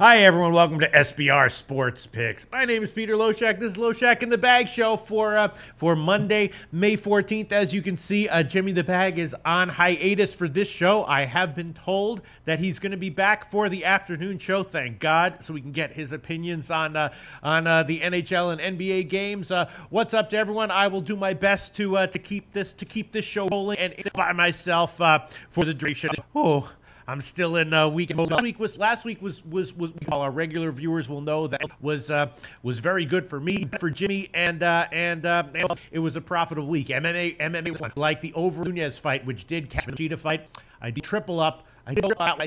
Hi, everyone. Welcome to SBR Sports Picks. My name is Peter Loshak. This is Loshak in the Bag Show for Monday, May 14th. As you can see, Jimmy the Bag is on hiatus for this show. I have been told that he's going to be back for the afternoon show, thank God, so we can get his opinions on the NHL and NBA games. What's up to everyone? I will do my best to keep this show rolling and by myself for the duration. Oh. I'm still in weekend mode. Last week was we call our regular viewers will know that was very good for me, for Jimmy, and it was a profitable week. MMA like the over Nunez fight, which did catch the Cheetah fight. I did triple up. I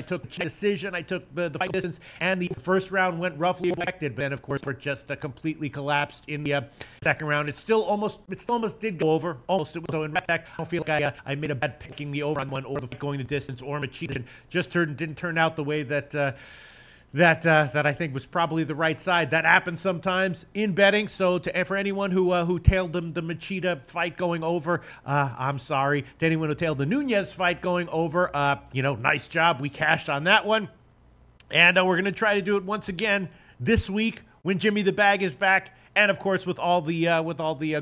took the decision. I took the fight distance, and the first round went roughly expected. But then, of course, it just completely collapsed in the second round. It still almost did go over. Almost. So in fact, I don't feel like I made a bad picking the over on one or the going the distance or Machida. Just didn't turn out the way that I think was probably the right side. That happens sometimes in betting. So for anyone who tailed the Machida fight going over, I'm sorry. To anyone who tailed the Nunez fight going over, nice job. We cashed on that one. And we're going to try to do it once again this week when Jimmy the Bag is back. And of course, with all the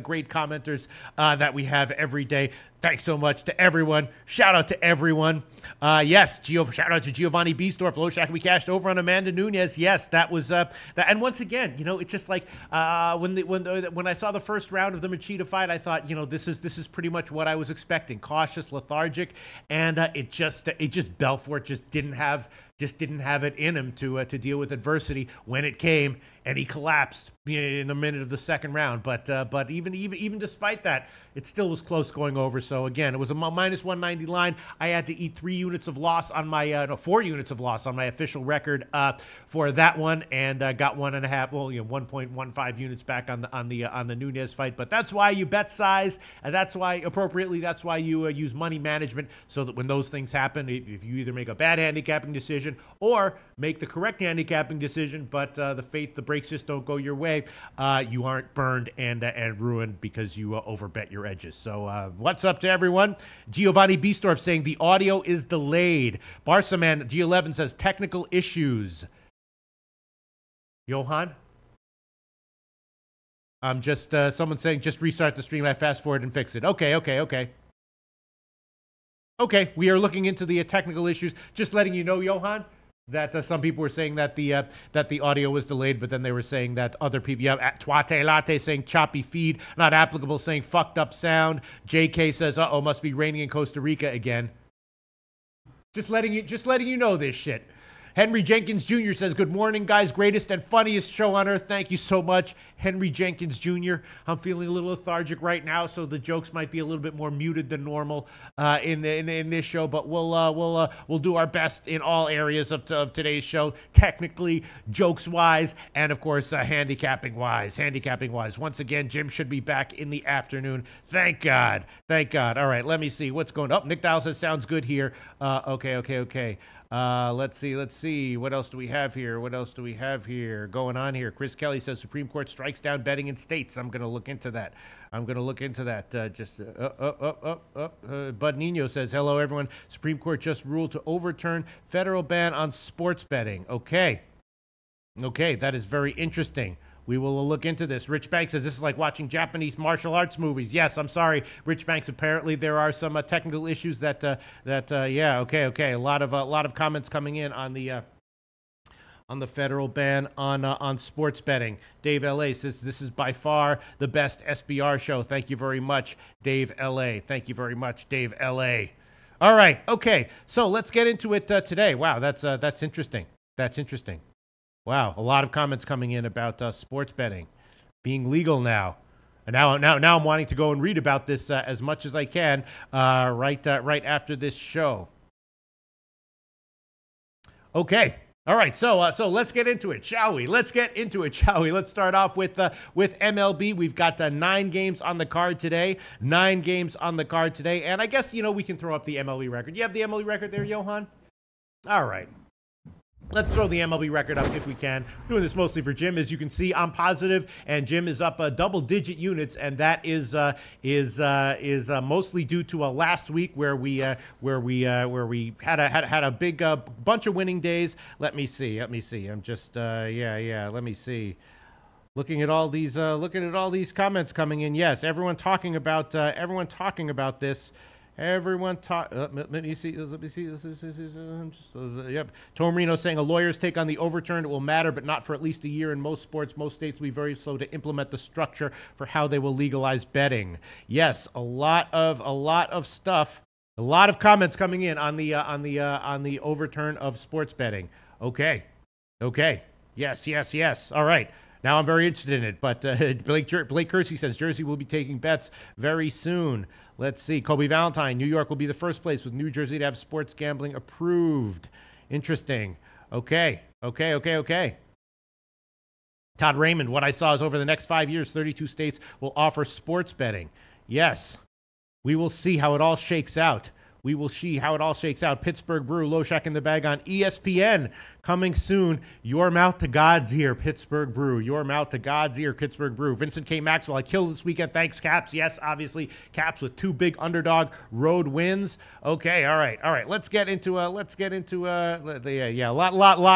great commenters that we have every day. Thanks so much to everyone. Shout out to everyone. Shout out to Giovanni Biesdorf. Loshak, we cashed over on Amanda Nunez. Yes, that was that. And once again, it's just like when I saw the first round of the Machida fight, I thought, this is pretty much what I was expecting. Cautious, lethargic, and Belfort just didn't have it in him to deal with adversity when it came, and he collapsed in a minute of the second round. But even despite that, it still was close going over. So again, it was a minus 190 line. I had to eat 4 units of loss on my official record for that one, and got 1.15 units back on the Nunez fight. But that's why you bet size, and that's why you use money management, so that when those things happen, if you either make a bad handicapping decision or make the correct handicapping decision, but the breaks just don't go your way, you aren't burned and ruined because you overbet your edges. So what's up to everyone? Giovanni Biesdorf saying the audio is delayed. Barsaman G11 says technical issues. Johan? Just someone saying just restart the stream. I fast forward and fix it. Okay. Okay, we are looking into the technical issues. Just letting you know, Johan, that some people were saying that the audio was delayed, but then they were saying that other people, at Tuate Latte saying choppy feed, not applicable, saying fucked up sound. JK says, must be raining in Costa Rica again. Just letting you know this shit. Henry Jenkins Jr. says, good morning, guys. Greatest and funniest show on earth. Thank you so much, Henry Jenkins Jr. I'm feeling a little lethargic right now, so the jokes might be a little bit more muted than normal in this show, but we'll do our best in all areas of today's show, technically, jokes-wise, and, of course, handicapping-wise. Once again, Jim should be back in the afternoon. Thank God. All right, let me see what's going on. Nick Dial says, sounds good here. Okay. Let's see. What else do we have here? Going on here. Chris Kelly says Supreme Court strikes down betting in states. I'm going to look into that. Bud Nino says, hello, everyone. Supreme Court just ruled to overturn federal ban on sports betting. Okay, that is very interesting. We will look into this. Rich Banks says this is like watching Japanese martial arts movies. Yes, I'm sorry, Rich Banks. Apparently, there are some technical issues that. Okay. A lot of comments coming in on the federal ban on sports betting. Dave LA says this is by far the best SBR show. Thank you very much, Dave LA. All right. Okay. So let's get into it today. Wow, that's interesting. Wow, a lot of comments coming in about sports betting being legal now. And now I'm wanting to go and read about this as much as I can right after this show. Okay. All right, so let's get into it, shall we? Let's start off with MLB. We've got 9 games on the card today. And I guess, we can throw up the MLB record. You have the MLB record there, Johan? All right. Let's throw the MLB record up if we can. We're doing this mostly for Jim. As you can see, I'm positive, and Jim is up double-digit units, and that is mostly due to last week where we had a big bunch of winning days. Let me see. I'm just Let me see. Looking at all these comments coming in. Yes, everyone talking about this. Let me see. Yep. Tom Reno saying a lawyer's take on the overturn. It will matter, but not for at least a year in most sports. Most states will be very slow to implement the structure for how they will legalize betting. Yes, a lot of stuff. A lot of comments coming in on the overturn of sports betting. Okay. Yes. All right. Now I'm very interested in it, but Blake Kersey says Jersey will be taking bets very soon. Let's see. Kobe Valentine, New York will be the first place with New Jersey to have sports gambling approved. Interesting. Okay. Todd Raymond, what I saw is over the next 5 years, 32 states will offer sports betting. Yes. We will see how it all shakes out. Pittsburgh Brew, Loshak in the bag on ESPN. Coming soon. Your mouth to God's ear, Pittsburgh Brew. Your mouth to God's ear, Pittsburgh Brew. Vincent K. Maxwell, I killed this weekend. Thanks, Caps. Yes, obviously, Caps with 2 big underdog road wins. Okay, all right. Let's get into a lot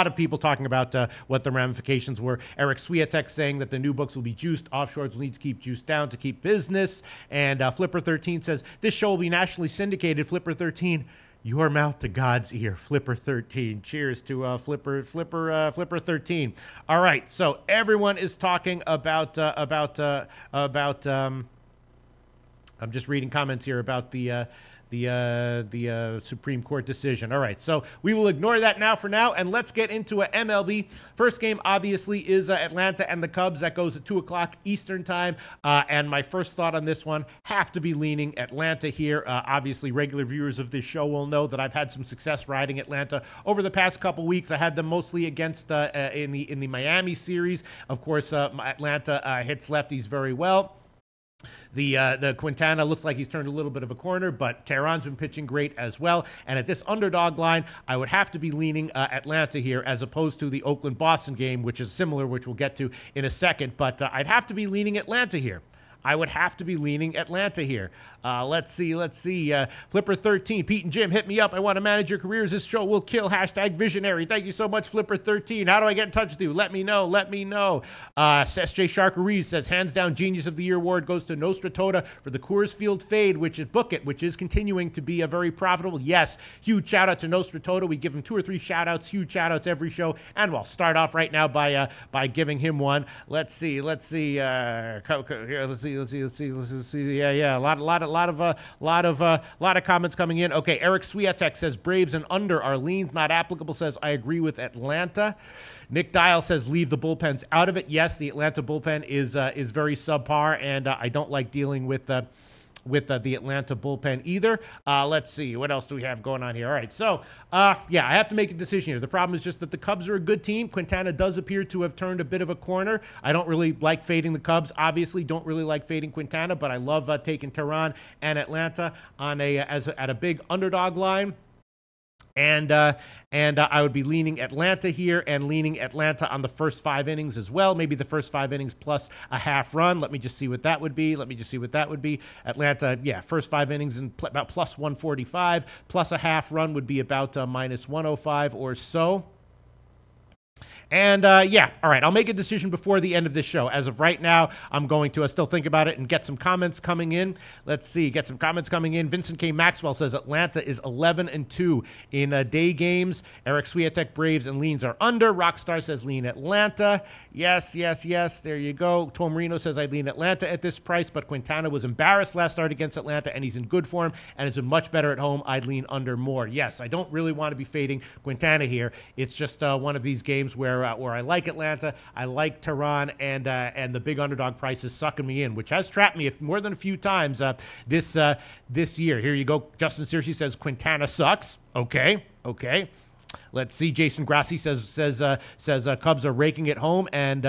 of people talking about what the ramifications were. Eric Swiatek saying that the new books will be juiced. Offshores will need to keep juice down to keep business. And Flipper13 says this show will be nationally syndicated. Flipper13. Your mouth to God's ear, Flipper13. Cheers to Flipper13. All right, so everyone is talking about. I'm just reading comments here about the Supreme Court decision. All right, so we will ignore that now for now, and let's get into a MLB. First game, obviously, is Atlanta and the Cubs. That goes at 2 o'clock Eastern time, and my first thought on this one, have to be leaning Atlanta here. Obviously, regular viewers of this show will know that I've had some success riding Atlanta over the past couple weeks. I had them mostly against in the Miami series. Of course, Atlanta hits lefties very well. The Quintana looks like he's turned a little bit of a corner, but Tehran's been pitching great as well. And at this underdog line, I would have to be leaning Atlanta here as opposed to the Oakland-Boston game, which is similar, which we'll get to in a second. But I'd have to be leaning Atlanta here. Let's see. Flipper13, Pete and Jim, hit me up. I want to manage your careers. This show will kill. #visionary. Thank you so much, Flipper13. How do I get in touch with you? Let me know. SJ Sharkarees says, hands down, Genius of the Year award goes to Nostra Tota for the Coors Field Fade, which is Book It, which is continuing to be a very profitable. Yes, huge shout out to Nostra Tota. We give him 2 or 3 shout outs, huge shout outs every show. And we'll start off right now by giving him one. Let's see. Yeah. A lot of comments coming in. Okay, Eric Swiatek says Braves and under are leans not applicable. Says I agree with Atlanta. Nick Dial says leave the bullpens out of it. Yes, the Atlanta bullpen is very subpar, and I don't like dealing with the Atlanta bullpen either. Let's see. What else do we have going on here? All right. So, I have to make a decision here. The problem is just that the Cubs are a good team. Quintana does appear to have turned a bit of a corner. I don't really like fading the Cubs. Obviously, don't really like fading Quintana, but I love taking Tehran and Atlanta on at a big underdog line. And I would be leaning Atlanta here and leaning Atlanta on the first 5 innings as well. Maybe the first 5 innings plus a half run. Let me just see what that would be. Atlanta, first 5 innings and about plus 145. Plus a half run would be about minus 105 or so. And all right, I'll make a decision before the end of this show. As of right now, I'm going to still think about it and get some comments coming in. Let's see, get some comments coming in. Vincent K. Maxwell says Atlanta is 11-2 in day games. Eric Swiatek, Braves and leans are under. Rockstar says lean Atlanta. Yes. There you go. Tom Reno says I lean Atlanta at this price, but Quintana was embarrassed last start against Atlanta, and he's in good form and it's been much better at home. I'd lean under more. Yes, I don't really want to be fading Quintana here. It's just one of these games where I like Atlanta, I like Tehran, and the big underdog price is sucking me in, which has trapped me more than a few times this year. Here you go. Justin Searcy says Quintana sucks. Okay. Let's see. Jason Grassi says Cubs are raking it home, and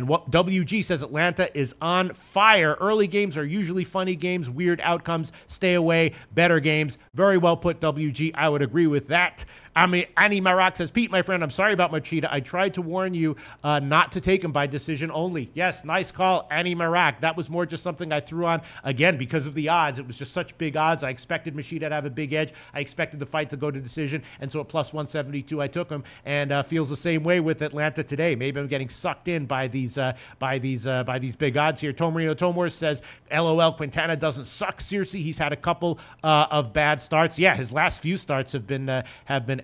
what WG says Atlanta is on fire. Early games are usually funny games, weird outcomes. Stay away. Better games. Very well put, WG. I would agree with that. I mean, Annie Marak says, Pete, my friend, I'm sorry about Machida. I tried to warn you not to take him by decision only. Yes, nice call, Annie Marak. That was more just something I threw on, again, because of the odds. It was just such big odds. I expected Machida to have a big edge. I expected the fight to go to decision, and so at plus 172, I took him, and feels the same way with Atlanta today. Maybe I'm getting sucked in by these big odds here. Tomarino Tomor says, LOL, Quintana doesn't suck. Seriously, he's had a couple of bad starts. Yeah, his last few starts have been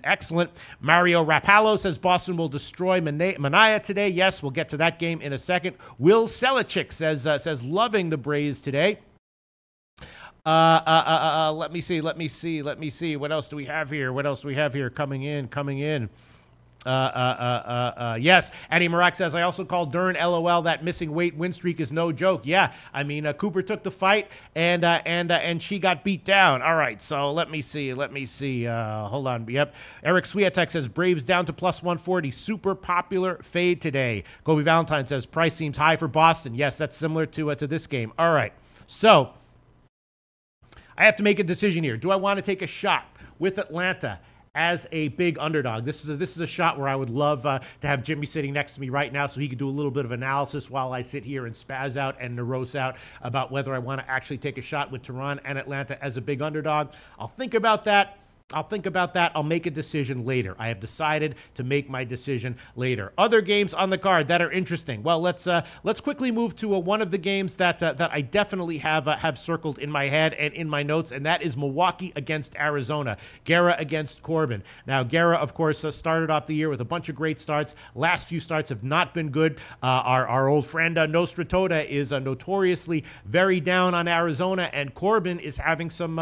excellent. Mario Rapallo says Boston will destroy Mania today. Yes, we'll get to that game in a second. Will Selichik says loving the Braves today. Let me see. What else do we have here? Coming in. Yes. Eddie Marak says, I also called Dern LOL. That missing weight win streak is no joke. Yeah. I mean, Cooper took the fight and she got beat down. All right. So let me see. Hold on. Yep. Eric Swiatek says Braves down to plus 140. Super popular fade today. Kobe Valentine says price seems high for Boston. Yes. That's similar to this game. All right. So I have to make a decision here. Do I want to take a shot with Atlanta as a big underdog? This is a shot where I would love to have Jimmy sitting next to me right now so he could do a little bit of analysis while I sit here and spaz out and neurose out about whether I want to actually take a shot with Tehran and Atlanta as a big underdog. I'll think about that. I'll make a decision later. I have decided to make my decision later. Other games on the card that are interesting. Well, let's quickly move to one of the games that I definitely have circled in my head and in my notes, and that is Milwaukee against Arizona. Guerra against Corbin. Now, Guerra, of course, started off the year with a bunch of great starts. Last few starts have not been good. Our old friend Nostra Tota is notoriously very down on Arizona, and Corbin is having some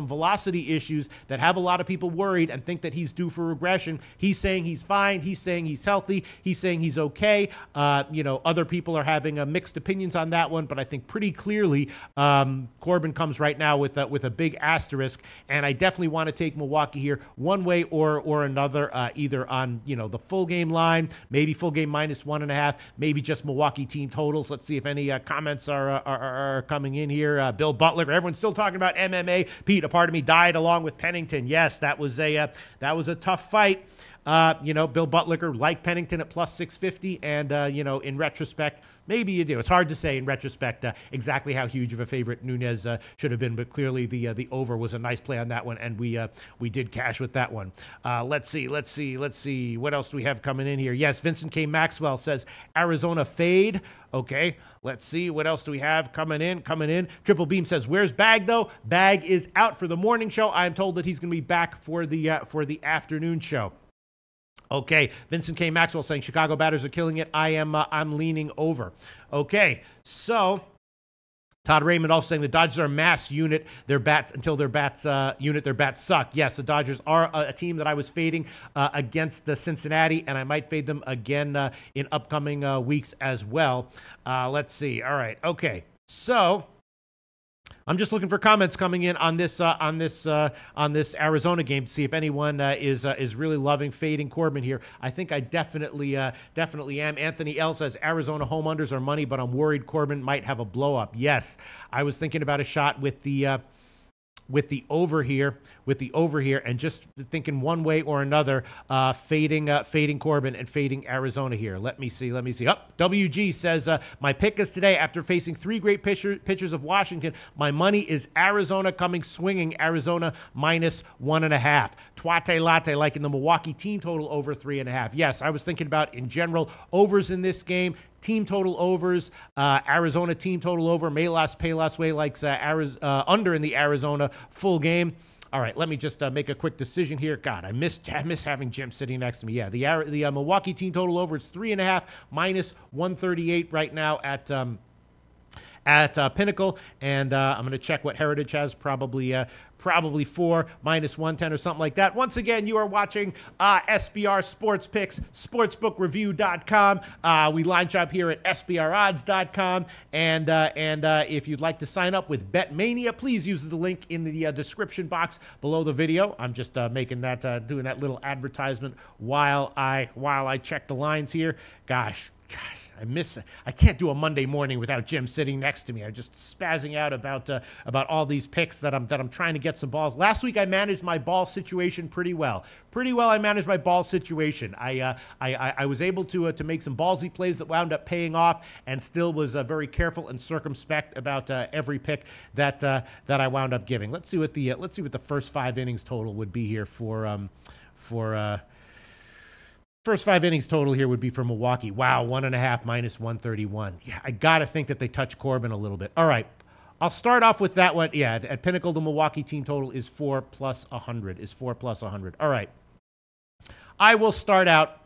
velocity issues that have a lot of people worried and think that he's due for regression. He's saying he's fine. He's saying he's healthy. He's saying he's okay. Other people are having mixed opinions on that one, but I think pretty clearly Corbin comes right now with a big asterisk, and I definitely want to take Milwaukee here one way or another, either on the full game line, maybe full game minus 1.5, maybe just Milwaukee team totals. Let's see if any comments are coming in here. Bill Butler, everyone's still talking about MMA. Pete, a part of me died along with Pennington. Yes, that was a tough fight. Bill Butler liked Pennington at plus 650, and in retrospect, maybe you do. It's hard to say in retrospect exactly how huge of a favorite Nunes should have been, but clearly the over was a nice play on that one, and we did cash with that one. Let's see. What else do we have coming in here? Yes, Vincent K. Maxwell says Arizona fade. Okay, let's see. What else do we have coming in? Triple Beam says, where's Bag, though? Bag is out for the morning show. I'm told that he's going to be back for the afternoon show. Okay, Vincent K. Maxwell saying Chicago batters are killing it. I'm leaning over. Okay, so Todd Raymond also saying the Dodgers are a mass unit. Their bats suck. Yes, the Dodgers are a team that I was fading against Cincinnati, and I might fade them again in upcoming weeks as well. Let's see. All right. Okay. So I'm just looking for comments coming in on this Arizona game to see if anyone is really loving fading Corbin here. I think I definitely am. Anthony L says Arizona home unders are money, but I'm worried Corbin might have a blow up. Yes, I was thinking about a shot with the over here, and just thinking one way or another, fading Corbin and fading Arizona here. Let me see. Oh, WG says, my pick is today after facing 3 great pitchers of Washington. My money is Arizona coming swinging, Arizona minus 1.5. Tuate latte, like in the Milwaukee team total over 3.5. Yes, I was thinking about in general overs in this game. Team total overs, Arizona team total over, Melas Payless way likes under in the Arizona full game. All right, let me just make a quick decision here. God, I miss having Jim sitting next to me. Yeah, the Milwaukee team total over, it's 3.5 minus 138 right now at Pinnacle, and I'm going to check what Heritage has, probably 4 minus 110 or something like that. Once again, you are watching SBR Sports Picks, sportsbookreview.com. We line shop here at sbrodds.com, and if you'd like to sign up with BetMania, please use the link in the description box below the video. I'm just making that doing that little advertisement while I check the lines here. Gosh. I can't do a Monday morning without Jim sitting next to me. I'm just spazzing out about all these picks that I'm trying to get some balls. Last week I managed my ball situation pretty well. I managed my ball situation. I was able to make some ballsy plays that wound up paying off, and still was very careful and circumspect about every pick that I wound up giving. Let's see what the first 5 innings total would be here for first 5 innings total here would be for Milwaukee. Wow, 1.5 minus 131. Yeah, I got to think that they touch Corbin a little bit. All right, I'll start off with that one. Yeah, at Pinnacle, the Milwaukee team total is 4 plus 100. All right, I will start out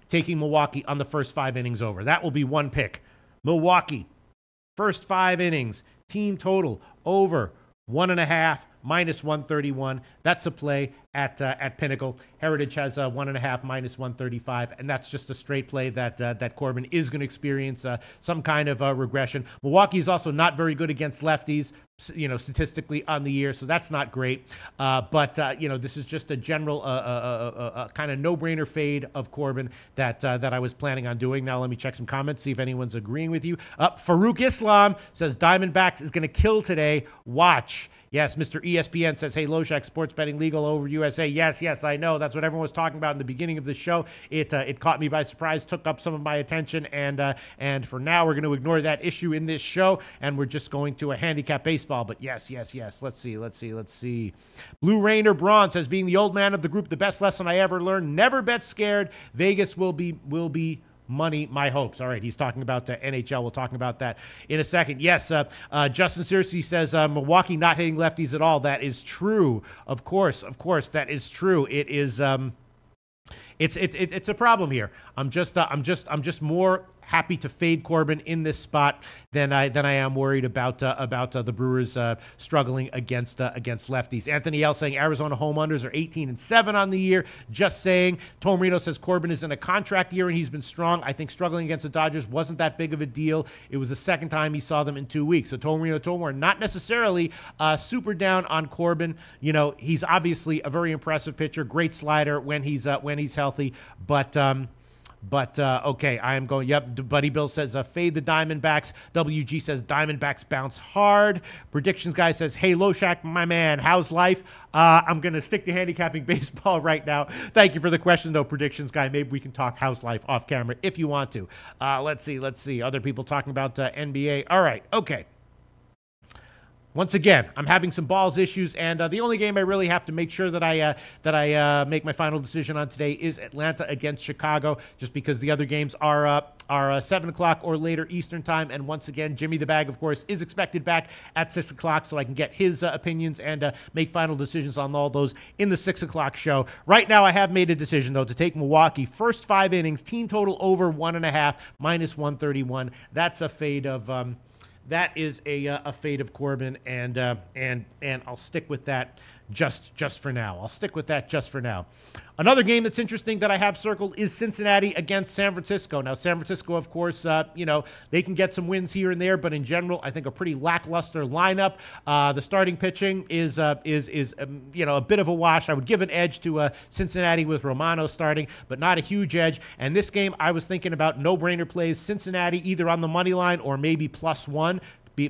taking Milwaukee on the first 5 innings over. That will be one pick. Milwaukee, first 5 innings, team total over 1.5 minus 131. That's a play at Pinnacle. Heritage has 1.5 minus 135, and that's just a straight play that Corbin is going to experience some kind of regression. Milwaukee is also not very good against lefties, statistically on the year, so that's not great. But this is just a general kind of no-brainer fade of Corbin that I was planning on doing. Now let me check some comments, see if anyone's agreeing with you. Farouk Islam says Diamondbacks is going to kill today. Watch. Yes, Mr. ESPN says, hey, Loshak, sports betting legal over USA. Yes, I know. That's what everyone was talking about in the beginning of the show. It caught me by surprise, took up some of my attention, and for now, we're going to ignore that issue in this show, and we're just going to a handicap baseball. But yes. Let's see. Blue Rainer Braun says, being the old man of the group, the best lesson I ever learned, never bet scared. Vegas will be money, my hopes. All right, he's talking about NHL. We'll talk about that in a second. Yes, Justin Searcy says Milwaukee not hitting lefties at all. That is true. Of course, that is true. It is. It's a problem here. I'm just more happy to fade Corbin in this spot than I am worried about the Brewers struggling against lefties. Anthony L saying Arizona home unders are 18-7 on the year. Just saying. Tom Reno says Corbin is in a contract year and he's been strong. I think struggling against the Dodgers wasn't that big of a deal. It was the second time he saw them in 2 weeks. So Tom Reno, we're not necessarily super down on Corbin. He's obviously a very impressive pitcher, great slider when he's healthy, but okay, I am going. Yep, Buddy Bill says fade the Diamondbacks. WG says Diamondbacks bounce hard. Predictions guy says, hey, Loshak, my man, how's life? I'm going to stick to handicapping baseball right now. Thank you for the question, though, predictions guy. Maybe we can talk how's life off camera if you want to. Let's see. Other people talking about NBA. All right, okay. Once again, I'm having some balls issues, and the only game I really have to make sure that I make my final decision on today is Atlanta against Chicago, just because the other games are 7 o'clock or later Eastern time. And once again, Jimmy the Bag, of course, is expected back at 6 o'clock, so I can get his opinions and make final decisions on all those in the 6 o'clock show. Right now, I have made a decision, though, to take Milwaukee. First 5 innings, team total over 1.5, minus 131. That's a fade of... That is a fade of Corbin, and I'll stick with that just for now. Another game that's interesting that I have circled is Cincinnati against San Francisco. Now, San Francisco, of course, they can get some wins here and there, but in general, I think a pretty lackluster lineup. The starting pitching is a bit of a wash. I would give an edge to Cincinnati with Romano starting, but not a huge edge. And this game, I was thinking about no-brainer plays. Cincinnati either on the money line or maybe +1.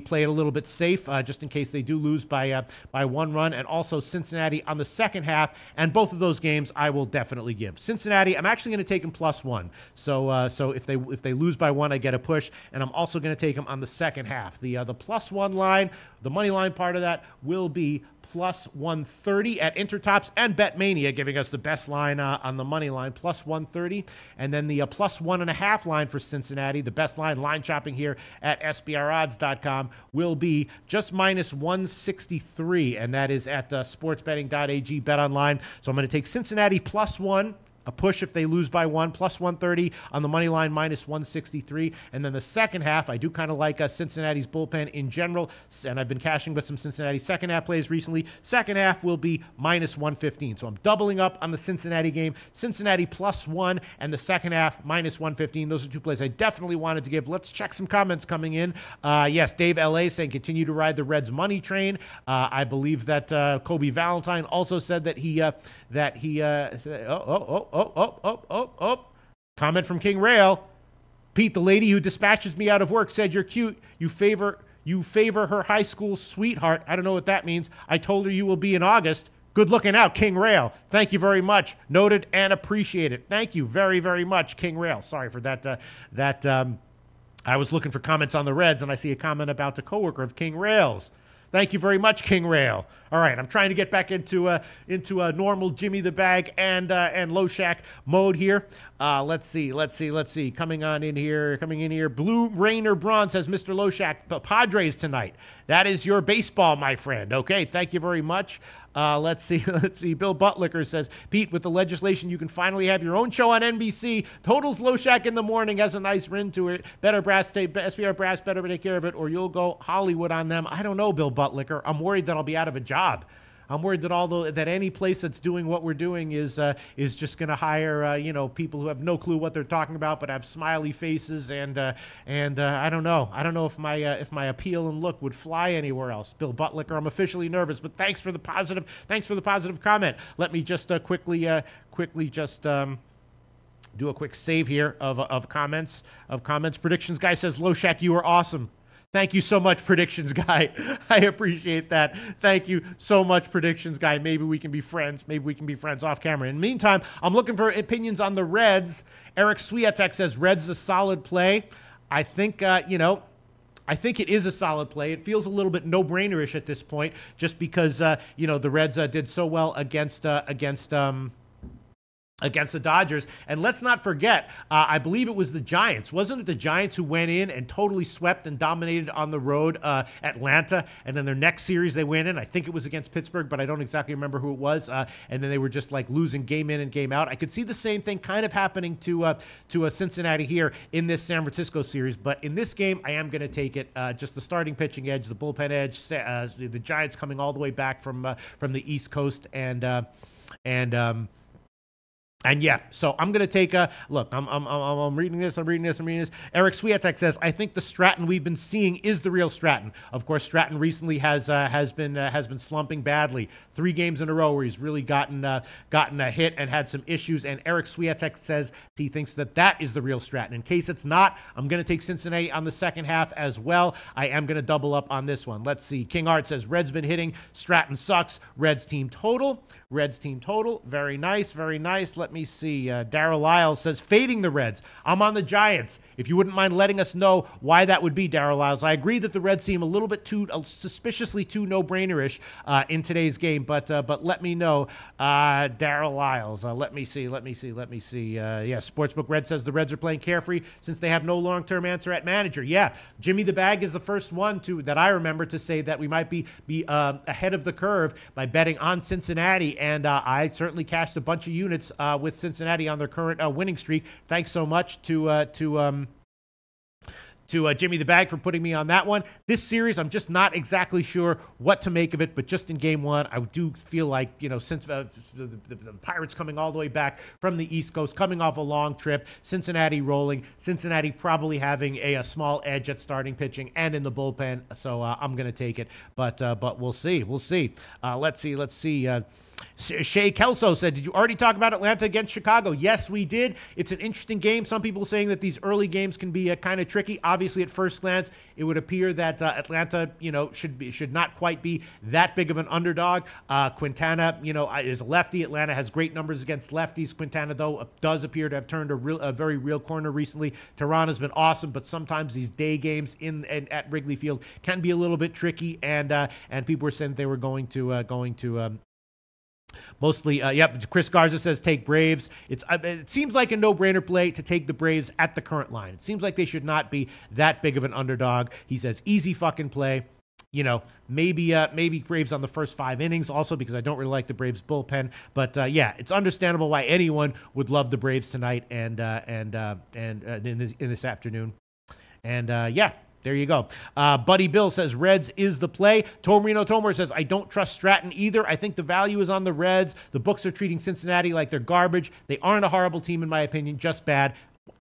Play it a little bit safe just in case they do lose by 1 run, and also Cincinnati on the second half. And both of those games I will definitely give. Cincinnati, I'm actually going to take them +1. So if they lose by 1, I get a push, and I'm also going to take them on the second half. The +1 line, the money line part of that will be +130 at Intertops, and BetMania giving us the best line on the money line, +130. And then the +1.5 line for Cincinnati, the best line chopping here at SBRodds.com, will be just -163, and that is at sportsbetting.ag BetOnline. So I'm going to take Cincinnati +1. A push if they lose by 1, +130 on the money line, -163. And then the second half, I do kind of like Cincinnati's bullpen in general, and I've been cashing with some Cincinnati second half plays recently. Second half will be -115. So I'm doubling up on the Cincinnati game. Cincinnati +1, and the second half -115. Those are 2 plays I definitely wanted to give. Let's check some comments coming in. Yes, Dave L.A. saying continue to ride the Reds money train. I believe that Kobe Valentine also said that he comment from King Rail. Pete, the lady who dispatches me out of work said you're cute. You favor her high school sweetheart. I don't know what that means. I told her you will be in August. Good looking out, King Rail. Thank you very much. Noted and appreciated. Thank you very, very much, King Rail. Sorry for that. I was looking for comments on the Reds, and I see a comment about the coworker of King Rails. Thank you very much, King Rail. All right, I'm trying to get back into a normal Jimmy the Bag and Loshak mode here. Let's see. Coming in here. Blue Rainer Braun says, Mr. Loshak, the Padres tonight. That is your baseball, my friend. Okay, thank you very much. Let's see. Bill Butlicker says, Pete, with the legislation, you can finally have your own show on NBC. Totals Loshak in the morning has a nice ring to it. Better brass, SBR brass, better take care of it, or you'll go Hollywood on them. I don't know, Bill Butlicker. I'm worried that I'll be out of a job. I'm worried that any place that's doing what we're doing is just going to hire people who have no clue what they're talking about but have smiley faces and I don't know. I don't know if my appeal and look would fly anywhere else. Bill Butlicker, I'm officially nervous, but thanks for the positive comment. Let me just quickly do a quick save here of comments. Predictions guy says, Loshak, you are awesome. Thank you so much, Predictions Guy. I appreciate that. Thank you so much, Predictions Guy. Maybe we can be friends. Maybe we can be friends off camera. In the meantime, I'm looking for opinions on the Reds. Eric Swiatek says Reds is a solid play. I think, I think it is a solid play. It feels a little bit no-brainer-ish at this point just because, the Reds did so well against the Dodgers. And let's not forget, I believe it was the Giants. Wasn't it the Giants who went in and totally swept and dominated on the road Atlanta? And then their next series they went in. I think it was against Pittsburgh, but I don't exactly remember who it was. And then they were just like losing game in and game out. I could see the same thing kind of happening to Cincinnati here in this San Francisco series. But in this game, I am going to take it. Just the starting pitching edge, the bullpen edge, the Giants coming all the way back from the East Coast and yeah, so I'm going to take a look. I'm reading this. Eric Swiatek says, I think the Stratton we've been seeing is the real Stratton. Of course, Stratton recently has been slumping badly. 3 games in a row where he's really gotten a hit and had some issues. And Eric Swiatek says he thinks that is the real Stratton. In case it's not, I'm going to take Cincinnati on the second half as well. I am going to double up on this one. Let's see. King Art says Reds been hitting. Stratton sucks. Reds team total. Very nice. Let me see. Darryl Lyles says, fading the Reds. I'm on the Giants. If you wouldn't mind letting us know why that would be, Darryl Lyles. I agree that the Reds seem a little bit too suspiciously too no-brainer-ish in today's game, but let me know, Darryl Lyles. Let me see. Yeah, Sportsbook Red says the Reds are playing carefree since they have no long-term answer at manager. Yeah, Jimmy the Bag is the first one that I remember to say that we might be ahead of the curve by betting on Cincinnati. And I certainly cashed a bunch of units with Cincinnati on their current winning streak. Thanks so much to Jimmy the Bag for putting me on that one. This series, I'm just not exactly sure what to make of it, but just in game one, I do feel like, since the Pirates coming all the way back from the East Coast, coming off a long trip, Cincinnati rolling, Cincinnati probably having a small edge at starting pitching and in the bullpen, so I'm going to take it, but we'll see. Let's see. Shay Kelso said, did you already talk about Atlanta against Chicago? Yes, we did. It's an interesting game. Some people saying that these early games can be kind of tricky. Obviously, at first glance, it would appear that Atlanta, should not quite be that big of an underdog. Quintana, is a lefty. Atlanta has great numbers against lefties. Quintana, though, does appear to have turned a very real corner recently. Tehran has been awesome, but sometimes these day games at Wrigley Field can be a little bit tricky. And people were saying they were going to mostly, Chris Garza says take Braves. It seems like a no-brainer play to take the Braves at the current line. It seems like they should not be that big of an underdog. He says easy fucking play. Maybe Braves on the first 5 innings also because I don't really like the Braves bullpen. But it's understandable why anyone would love the Braves tonight and in this afternoon. And there you go. Buddy Bill says Reds is the play. Torino Tomor says, I don't trust Stratton either. I think the value is on the Reds. The books are treating Cincinnati like they're garbage. They aren't a horrible team, in my opinion, just bad.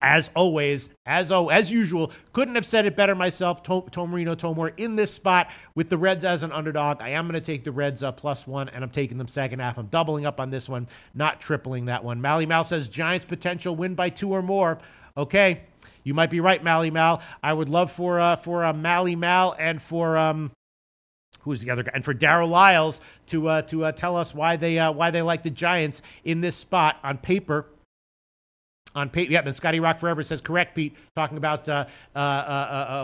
As always, as usual, couldn't have said it better myself. Torino Tomor in this spot with the Reds as an underdog. I am going to take the Reds +1, and I'm taking them second half. I'm doubling up on this one, not tripling that one. Mally Mal says Giants potential win by 2 or more. Okay. You might be right, Mally Mal. I would love for Mally Mal and for who's the other guy, and for Darryl Lyles to tell us why they like the Giants in this spot on paper. Yeah, and Scotty Rock Forever says, correct, Pete, talking about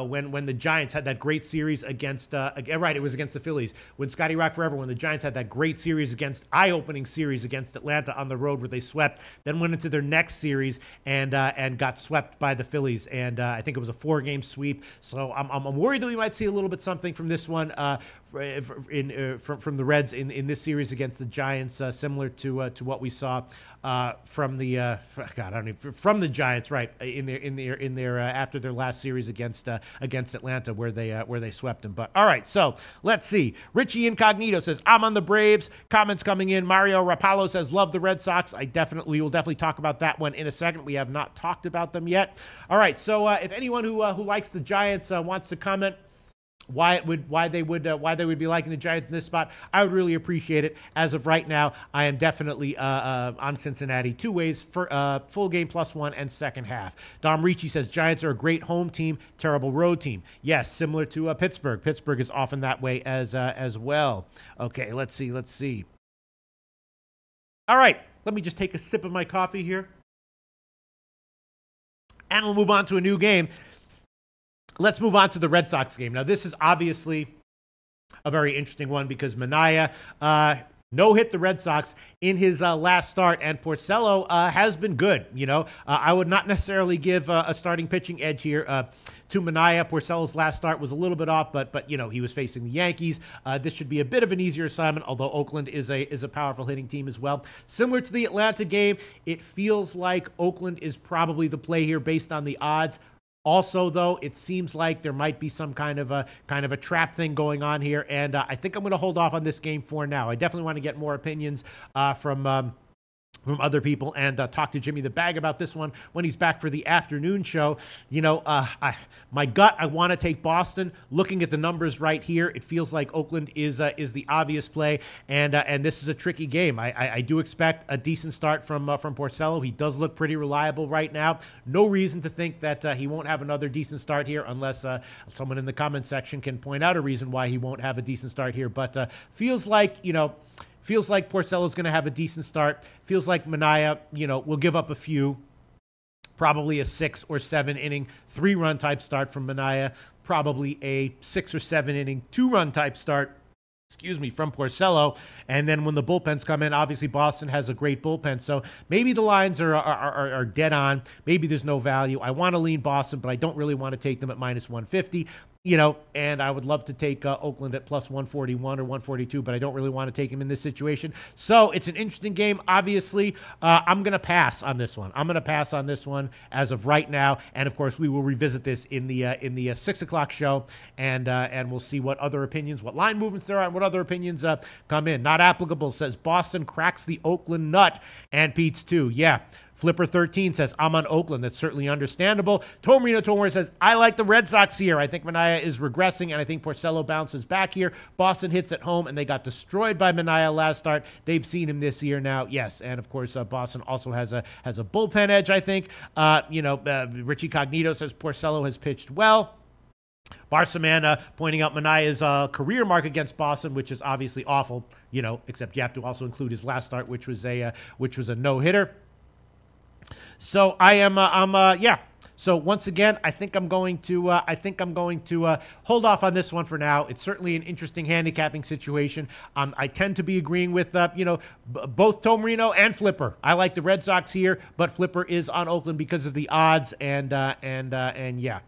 when the Giants had that great series against, right, it was against the Phillies. When Scotty Rock Forever, when the Giants had that great eye-opening series against Atlanta on the road where they swept, then went into their next series and got swept by the Phillies. And I think it was a 4-game sweep. So I'm worried that we might see a little bit something from this one, from the Reds in this series against the Giants, similar to what we saw from the Giants, right, in their after their last series against Atlanta where they swept them. But all right, so let's see. Richie Incognito says, I'm on the Braves. Comments coming in. Mario Rapallo says, love the Red Sox. We will definitely talk about that one in a second. We have not talked about them yet. All right, so if anyone who likes the Giants wants to comment why they would be liking the Giants in this spot, I would really appreciate it. As of right now, I am definitely on Cincinnati 2 ways for full game +1 and second half. Dom Ricci says Giants are a great home team, terrible road team. Yes, similar to Pittsburgh. Pittsburgh is often that way as well. Okay, let's see. All right, let me just take a sip of my coffee here, and we'll move on to a new game. Let's move on to the Red Sox game. Now, this is obviously a very interesting one because Manaea no-hit the Red Sox in his last start, and Porcello has been good. I would not necessarily give a starting pitching edge here to Manaea. Porcello's last start was a little bit off, but he was facing the Yankees. This should be a bit of an easier assignment, although Oakland is a powerful hitting team as well. Similar to the Atlanta game, it feels like Oakland is probably the play here based on the odds. Also, though, it seems like there might be some kind of a trap thing going on here, and I think I'm going to hold off on this game for now. I definitely want to get more opinions from other people and talk to Jimmy the Bag about this one when he's back for the afternoon show. My gut, I want to take Boston. Looking at the numbers right here, it feels like Oakland is the obvious play, and this is a tricky game. I do expect a decent start from Porcello. He does look pretty reliable right now. No reason to think that he won't have another decent start here unless someone in the comment section can point out a reason why he won't have a decent start here. But feels like Porcello's going to have a decent start. Feels like Manaea, will give up a few. Probably a 6 or 7 inning 3-run type start from Manaea. Probably a 6 or 7 inning 2-run type start, from Porcello. And then when the bullpens come in, obviously Boston has a great bullpen. So maybe the lines are dead on. Maybe there's no value. I want to lean Boston, but I don't really want to take them at -150. And I would love to take Oakland at +141 or 142, but I don't really want to take him in this situation. So it's an interesting game. Obviously, I'm going to pass on this one. As of right now. And of course, we will revisit this in the 6 o'clock show, and we'll see what other opinions, what line movements there are, and what other opinions come in. Not applicable says Boston cracks the Oakland nut, and Pete's too. Yeah. Flipper13 says, I'm on Oakland. That's certainly understandable. Tomarino Tomori says, I like the Red Sox here. I think Manaea is regressing, and I think Porcello bounces back here. Boston hits at home, and they got destroyed by Manaea last start. They've seen him this year now. Yes, and of course, Boston also has a bullpen edge, I think. Richie Cognito says Porcello has pitched well. Barsamana pointing out Manaea's career mark against Boston, which is obviously awful, except you have to also include his last start, which was a no-hitter. So So once again, I think I'm going to hold off on this one for now. It's certainly an interesting handicapping situation. I tend to be agreeing with both Tomarino and Flipper. I like the Red Sox here, but Flipper is on Oakland because of the odds, and yeah.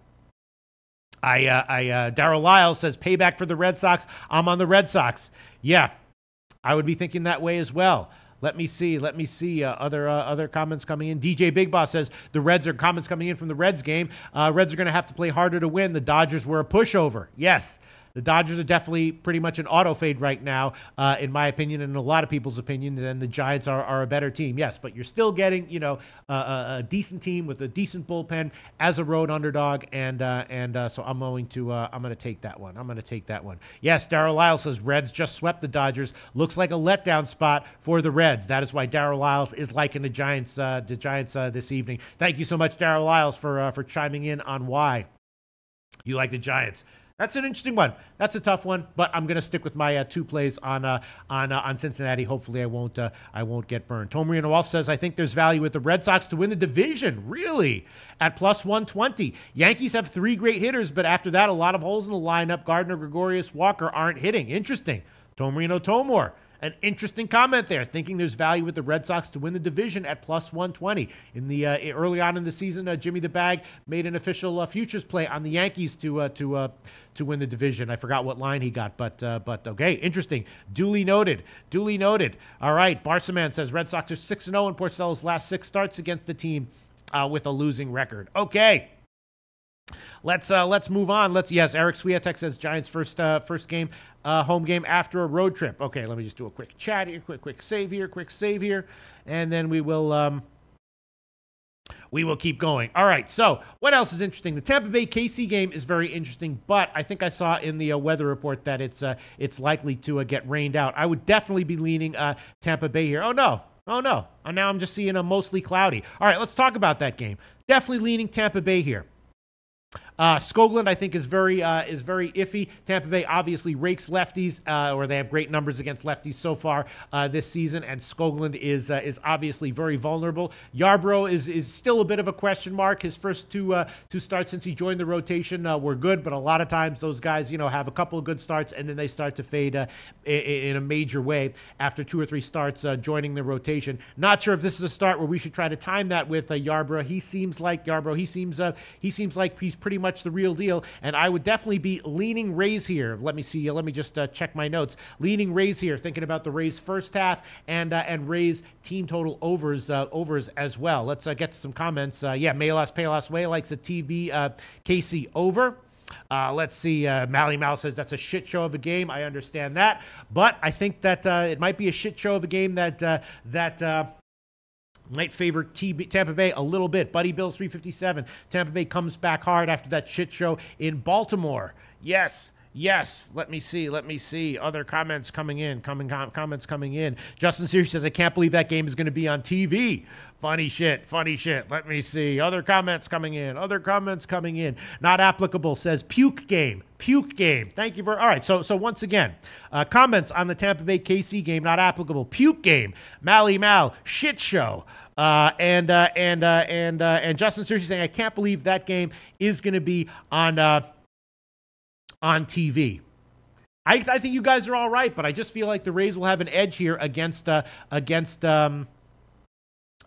Darryl Lyles says payback for the Red Sox. I'm on the Red Sox. Yeah, I would be thinking that way as well. Let me see. Other comments coming in. DJ Big Boss says the Reds are comments coming in from the Reds game. Reds are going to have to play harder to win. The Dodgers were a pushover. Yes, The Dodgers are definitely pretty much an auto fade right now, in my opinion, and in a lot of people's opinions. And the Giants are a better team, yes, but you're still getting, a decent team with a decent bullpen as a road underdog, and so I'm going to take that one. I'm going to take that one. Yes, Darryl Lyles says Reds just swept the Dodgers. Looks like a letdown spot for the Reds. That is why Darryl Lyles is liking the Giants this evening. Thank you so much, Darryl Lyles, for chiming in on why you like the Giants. That's an interesting one. That's a tough one, but I'm going to stick with my 2 plays on Cincinnati. Hopefully, I won't get burned. Tomrino Walsh says, I think there's value with the Red Sox to win the division. Really? At plus 120. Yankees have 3 great hitters, but after that, a lot of holes in the lineup. Gardner, Gregorius, Walker aren't hitting. Interesting. Tomrino Tomor. An interesting comment there, thinking there's value with the Red Sox to win the division at plus 120. In the early on in the season, Jimmy the Bag made an official futures play on the Yankees to win the division. I forgot what line he got, but okay, interesting. Duly noted. All right, Barsaman says Red Sox are 6-0 in Porcello's last 6 starts against the team with a losing record. Okay. Let's move on. Yes, Eric Swiatek says Giants first game, home game after a road trip. Okay, let me just do a quick chat here, quick save here, and then we will keep going. All right, so what else is interesting? The Tampa Bay KC game is very interesting, but I think I saw in the weather report that it's likely to get rained out. I would definitely be leaning Tampa Bay here. Oh no. Now I'm just seeing a mostly cloudy. All right, let's talk about that game. Definitely leaning Tampa Bay here. Skoglund, I think, is very iffy. Tampa Bay obviously rakes lefties, or they have great numbers against lefties so far this season, and Skoglund is obviously very vulnerable. Yarbrough is still a bit of a question mark. His first two starts since he joined the rotation were good, but a lot of times those guys, have a couple of good starts and then they start to fade in a major way after 2 or 3 starts joining the rotation. Not sure if this is a start where we should try to time that with Yarbrough. He seems like he's pretty much the real deal, and I would definitely be leaning Rays here. Let me see. Let me just check my notes. Leaning Rays here, thinking about the Rays first half and Rays team total overs as well. Let's get to some comments. Melas Palas Way likes a TB KC over. Let's see. Mally Mal says that's a shit show of a game. I understand that, but I think that it might be a shit show of a game that might favor Tampa Bay a little bit. Buddy Bills 357. Tampa Bay comes back hard after that shit show in Baltimore. Yes. Let me see. Other comments coming in. Comments coming in. Justin Sears says, I can't believe that game is going to be on TV. Funny shit. Let me see. Other comments coming in. Not applicable says puke game. Thank you for. All right. So once again, comments on the Tampa Bay KC game, not applicable. Puke game. Mally Mal. Shit show. And Justin Sears saying, I can't believe that game is going to be on TV. I think you guys are all right, but I just feel like the Rays will have an edge here against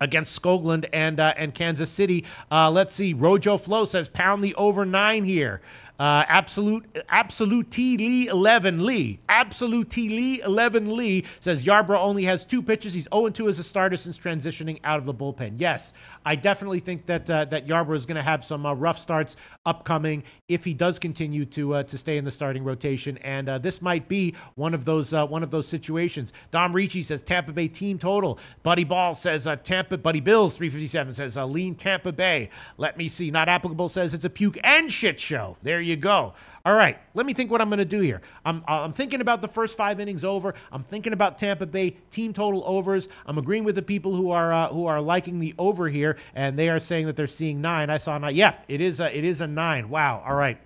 Skoglund and Kansas City. Let's see. Rojo Flo says pound the over 9 here. Absolute T Lee 11 Lee. Absolute T Lee 11 Lee says Yarbrough only has 2 pitches. He's 0-2 as a starter since transitioning out of the bullpen. Yes, I definitely think that Yarbrough is going to have some rough starts upcoming if he does continue to stay in the starting rotation. And this might be one of those situations. Dom Ricci says Tampa Bay team total. Buddy Ball says Buddy Bills 357 says lean Tampa Bay. Let me see. Not applicable says it's a puke and shit show. There you go. All right, let me think what I'm going to do here. I'm thinking about the first 5 innings over. I'm thinking about Tampa Bay team total overs. I'm agreeing with the people who are liking the over here, and they are saying that they're seeing 9. I saw 9. Yeah, it is a 9. Wow. All right.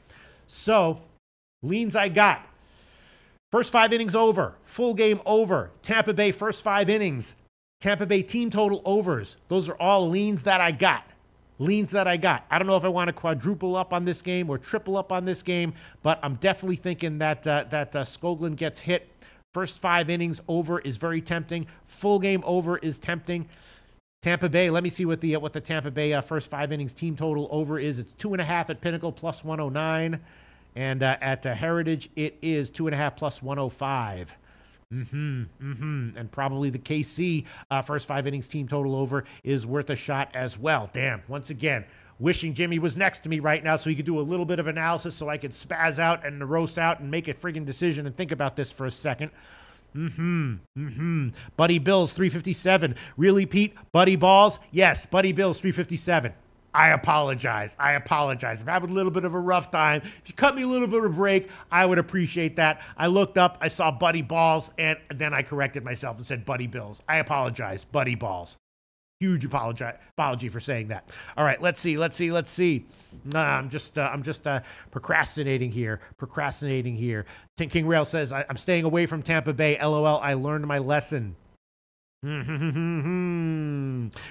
So leans I got. First 5 innings over. Full game over. Tampa Bay first 5 innings. Tampa Bay team total overs. Those are all leans that I got. I don't know if I want to quadruple up on this game or triple up on this game, but I'm definitely thinking that Skoglund gets hit. First 5 innings over is very tempting. Full game over is tempting. Tampa Bay, let me see what the Tampa Bay first 5 innings team total over is. It's 2.5 at Pinnacle plus 109, and at Heritage it is 2.5 plus 105. And probably the KC first 5 innings team total over is worth a shot as well. Damn, once again, wishing Jimmy was next to me right now so he could do a little bit of analysis so I could spaz out and roast out and make a friggin' decision and think about this for a second. Buddy Bills, 357. Really, Pete? Buddy Balls? Yes, Buddy Bills, 357. I apologize. I'm having a little bit of a rough time. If you cut me a little bit of a break, I would appreciate that. I looked up, I saw Buddy Balls, and then I corrected myself and said Buddy Bills. I apologize, Buddy Balls. Huge apology for saying that. All right, let's see. I'm just procrastinating here. King Rail says, I'm staying away from Tampa Bay. LOL, I learned my lesson.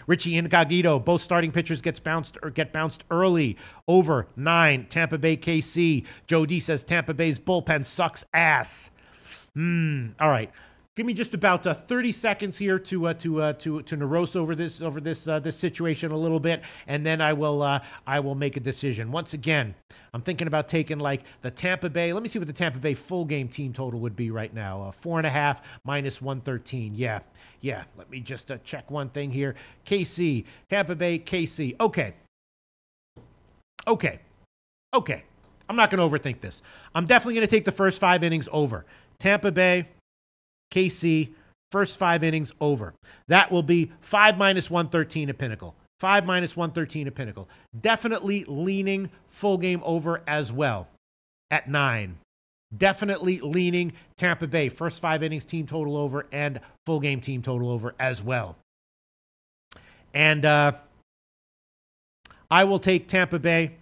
Richie Incognito, both starting pitchers get bounced early. Over 9. Tampa Bay KC. Joe D says Tampa Bay's bullpen sucks ass. All right. Give me just about 30 seconds here to narrose over this situation a little bit, and then I will make a decision. Once again, I'm thinking about taking like the Tampa Bay. Let me see what the Tampa Bay full game team total would be right now. 4.5 minus 113. Yeah. Let me just check one thing here. KC, Tampa Bay, KC. Okay. I'm not going to overthink this. I'm definitely going to take the first 5 innings over. Tampa Bay, KC, first 5 innings over. That will be 5 minus 113 at Pinnacle. 5 minus 113 at Pinnacle. Definitely leaning full game over as well at 9. Definitely leaning Tampa Bay. First 5 innings team total over and full game team total over as well. And I will take Tampa Bay.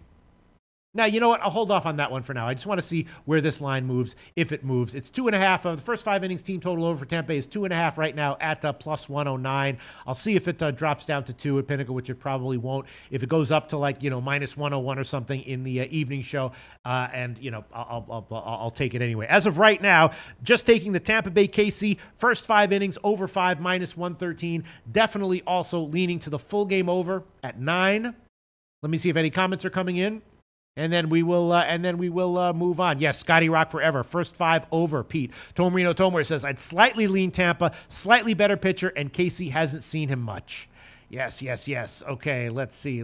Now, you know what? I'll hold off on that one for now. I just want to see where this line moves, if it moves. It's 2.5. The first 5 innings team total over for Tampa Bay is 2.5 right now at plus 109. I'll see if it drops down to 2 at Pinnacle, which it probably won't. If it goes up to like, minus 101 or something in the evening show, I'll take it anyway. As of right now, just taking the Tampa Bay KC first 5 innings over 5 minus 113. Definitely also leaning to the full game over at 9. Let me see if any comments are coming in. And then we will move on. Yes, Scotty Rock forever. First 5 over, Pete. Tomarino Tomor says, I'd slightly lean Tampa, slightly better pitcher, and Casey hasn't seen him much. Yes. Okay, let's see.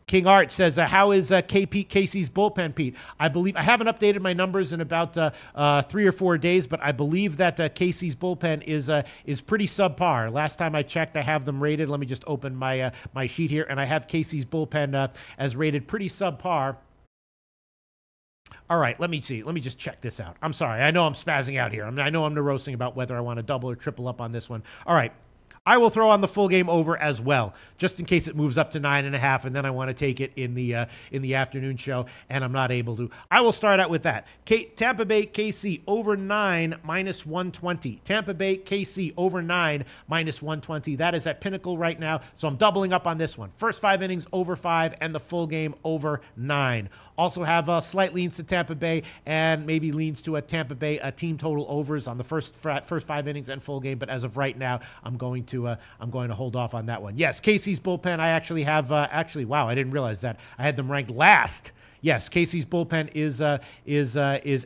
King Art says, how is Casey's bullpen, Pete? I believe I haven't updated my numbers in about 3 or 4 days, but I believe that Casey's bullpen is pretty subpar. Last time I checked, I have them rated. Let me just open my my sheet here, and I have Casey's bullpen as rated pretty subpar. All right, let me see. Let me just check this out. I'm sorry. I know I'm spazzing out here. I know I'm neurosing about whether I want to double or triple up on this one. All right. I will throw on the full game over as well, just in case it moves up to 9.5, and then I want to take it in the afternoon show, and I'm not able to. I will start out with that. Tampa Bay KC over 9 minus 120. Tampa Bay KC over 9 minus 120. That is at Pinnacle right now, so I'm doubling up on this one. First 5 innings over 5, and the full game over 9. Also have slight leans to Tampa Bay, and maybe leans to a Tampa Bay team total overs on the first 5 innings and full game. But as of right now, I'm going to hold off on that one. Yes, Casey's bullpen. I actually have wow, I didn't realize that I had them ranked last. Yes, Casey's bullpen is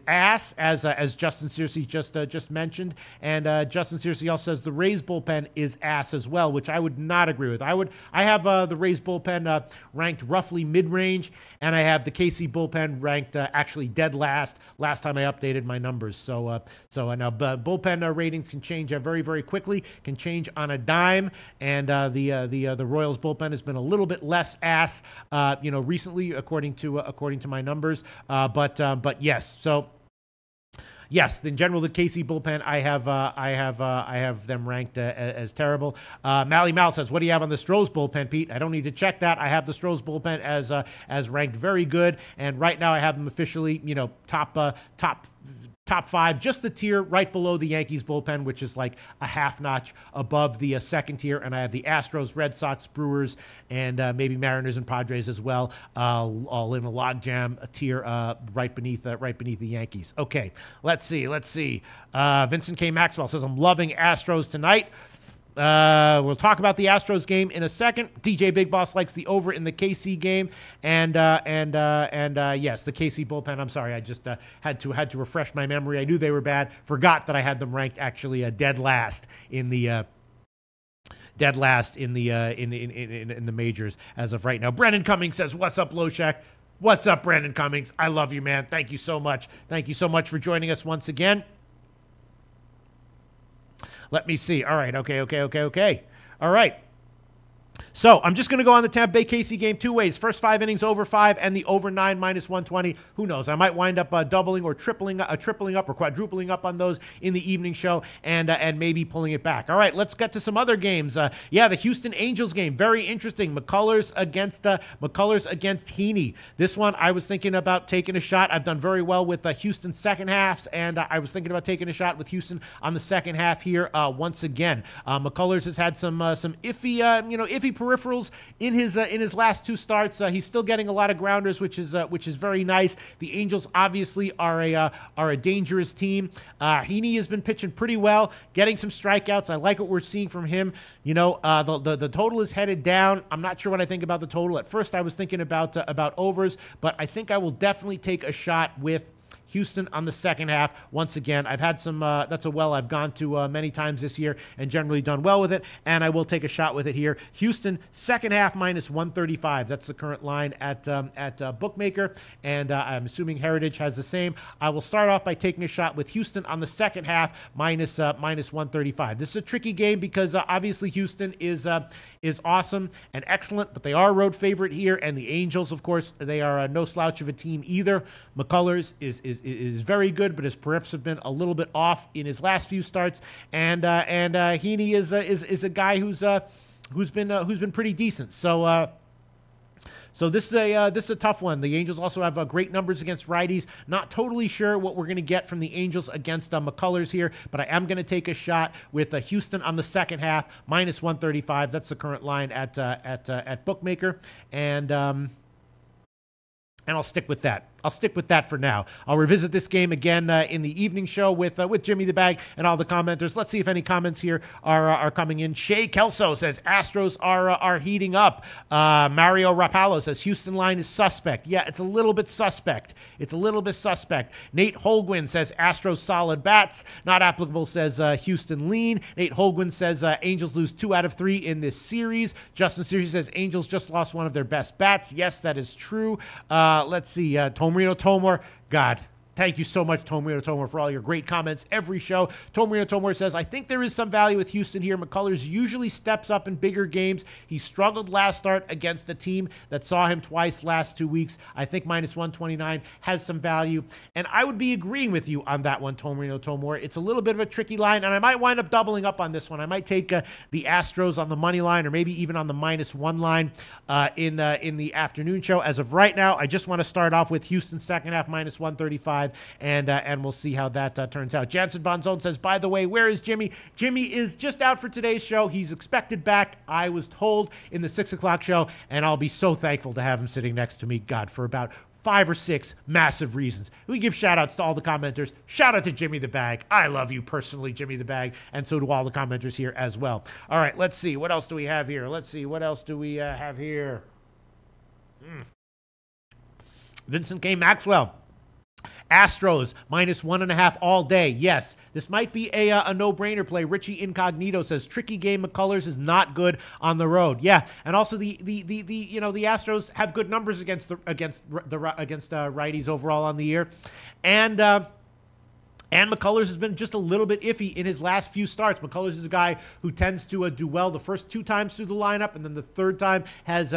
ass, as Justin Searcy just mentioned, and Justin Searcy also says the Rays bullpen is ass as well, which I would not agree with. I have the Rays bullpen ranked roughly mid-range, and I have the KC bullpen ranked actually dead last. Last time I updated my numbers, so now bullpen ratings can change very, very quickly, can change on a dime, and the Royals bullpen has been a little bit less ass, recently according to my numbers, but yes. So yes, in general, the KC bullpen, I have them ranked as terrible. Mally Mal says, "What do you have on the Strohs bullpen, Pete?" I don't need to check that. I have the Strohs bullpen as ranked very good, and right now I have them officially, top 5, just the tier right below the Yankees bullpen, which is like a half notch above the second tier. And I have the Astros, Red Sox, Brewers, and maybe Mariners and Padres as well, all in a logjam tier right beneath the Yankees. Okay, let's see. Vincent K. Maxwell says, "I'm loving Astros tonight." We'll talk about the Astros game in a second. DJ Big Boss likes the over in the KC game, and yes, the KC bullpen. I'm sorry, I just had to refresh my memory. I knew they were bad. Forgot that I had them ranked actually dead last in the dead last in the in the majors as of right now. Brendan Cummings says, "What's up, Loshak?" What's up, Brendan Cummings? I love you, man. Thank you so much. Thank you so much for joining us once again. Let me see. All right. Okay. All right. So I'm just going to go on the Tampa Bay KC game two ways. First 5 innings over 5 and the over 9 minus 120. Who knows? I might wind up doubling or tripling up or quadrupling up on those in the evening show and maybe pulling it back. All right, let's get to some other games. Yeah, the Houston Angels game, very interesting. McCullers against Heaney. This one I was thinking about taking a shot. I've done very well with Houston second halves, and I was thinking about taking a shot with Houston on the second half here once again. McCullers has had some iffy peripherals in his last 2 starts. He's still getting a lot of grounders, which is very nice. The Angels obviously are a dangerous team. Heaney has been pitching pretty well, getting some strikeouts. I like what we're seeing from him. The total is headed down. I'm not sure what I think about the total. At first, I was thinking about overs, but I think I will definitely take a shot with Houston on the second half. Once again, I've had some, that's a well I've gone to many times this year and generally done well with it, and I will take a shot with it here. Houston, second half minus 135. That's the current line at Bookmaker, and I'm assuming Heritage has the same. I will start off by taking a shot with Houston on the second half minus 135. This is a tricky game because obviously Houston is awesome and excellent, but they are a road favorite here, and the Angels, of course, they are no slouch of a team either. McCullers is very good, but his periffs have been a little bit off in his last few starts, and Heaney is a guy who's been pretty decent. So this is a tough one. The Angels also have great numbers against righties. Not totally sure what we're going to get from the Angels against McCullers here, but I am going to take a shot with Houston on the second half minus 135. That's the current line at Bookmaker, and I'll stick with that. I'll stick with that for now. I'll revisit this game again in the evening show with Jimmy the Bag and all the commenters. Let's see if any comments here are coming in. Shay Kelso says Astros are heating up. Mario Rapallo says Houston line is suspect. Yeah, it's a little bit suspect. Nate Holguin says Astros solid bats. Not applicable says Houston lean. Nate Holguin says Angels lose 2 out of 3 in this series. Justin Series says Angels just lost one of their best bats. Yes, that is true. Let's see. Tomrino Tomor, God, thank you so much, Tomrino Tomor, for all your great comments every show. Tomrino Tomor says, I think there is some value with Houston here. McCullers usually steps up in bigger games. He struggled last start against a team that saw him twice last 2 weeks. I think minus 129 has some value. And I would be agreeing with you on that one, Tomrino Tomor. It's a little bit of a tricky line, and I might wind up doubling up on this one. I might take the Astros on the money line or maybe even on the -1 line in the afternoon show. As of right now, I just want to start off with Houston second half minus 135. And we'll see how that turns out. Jansen Bonzone says, by the way, where is Jimmy? Jimmy is just out for today's show. He's expected back, I was told, in the 6 o'clock show, and I'll be so thankful to have him sitting next to me, God, for about 5 or 6 massive reasons. We give shout-outs to all the commenters. Shout-out to Jimmy the Bag. I love you personally, Jimmy the Bag, and so do all the commenters here as well. All right, let's see. What else do we have here? Vincent K. Maxwell. Astros minus 1.5 all day. Yes, this might be a no-brainer play. Richie Incognito says tricky game. McCullers is not good on the road. Yeah, and also the Astros have good numbers against righties overall on the year, and McCullers has been just a little bit iffy in his last few starts. McCullers is a guy who tends to do well the first 2 times through the lineup, and then the third time has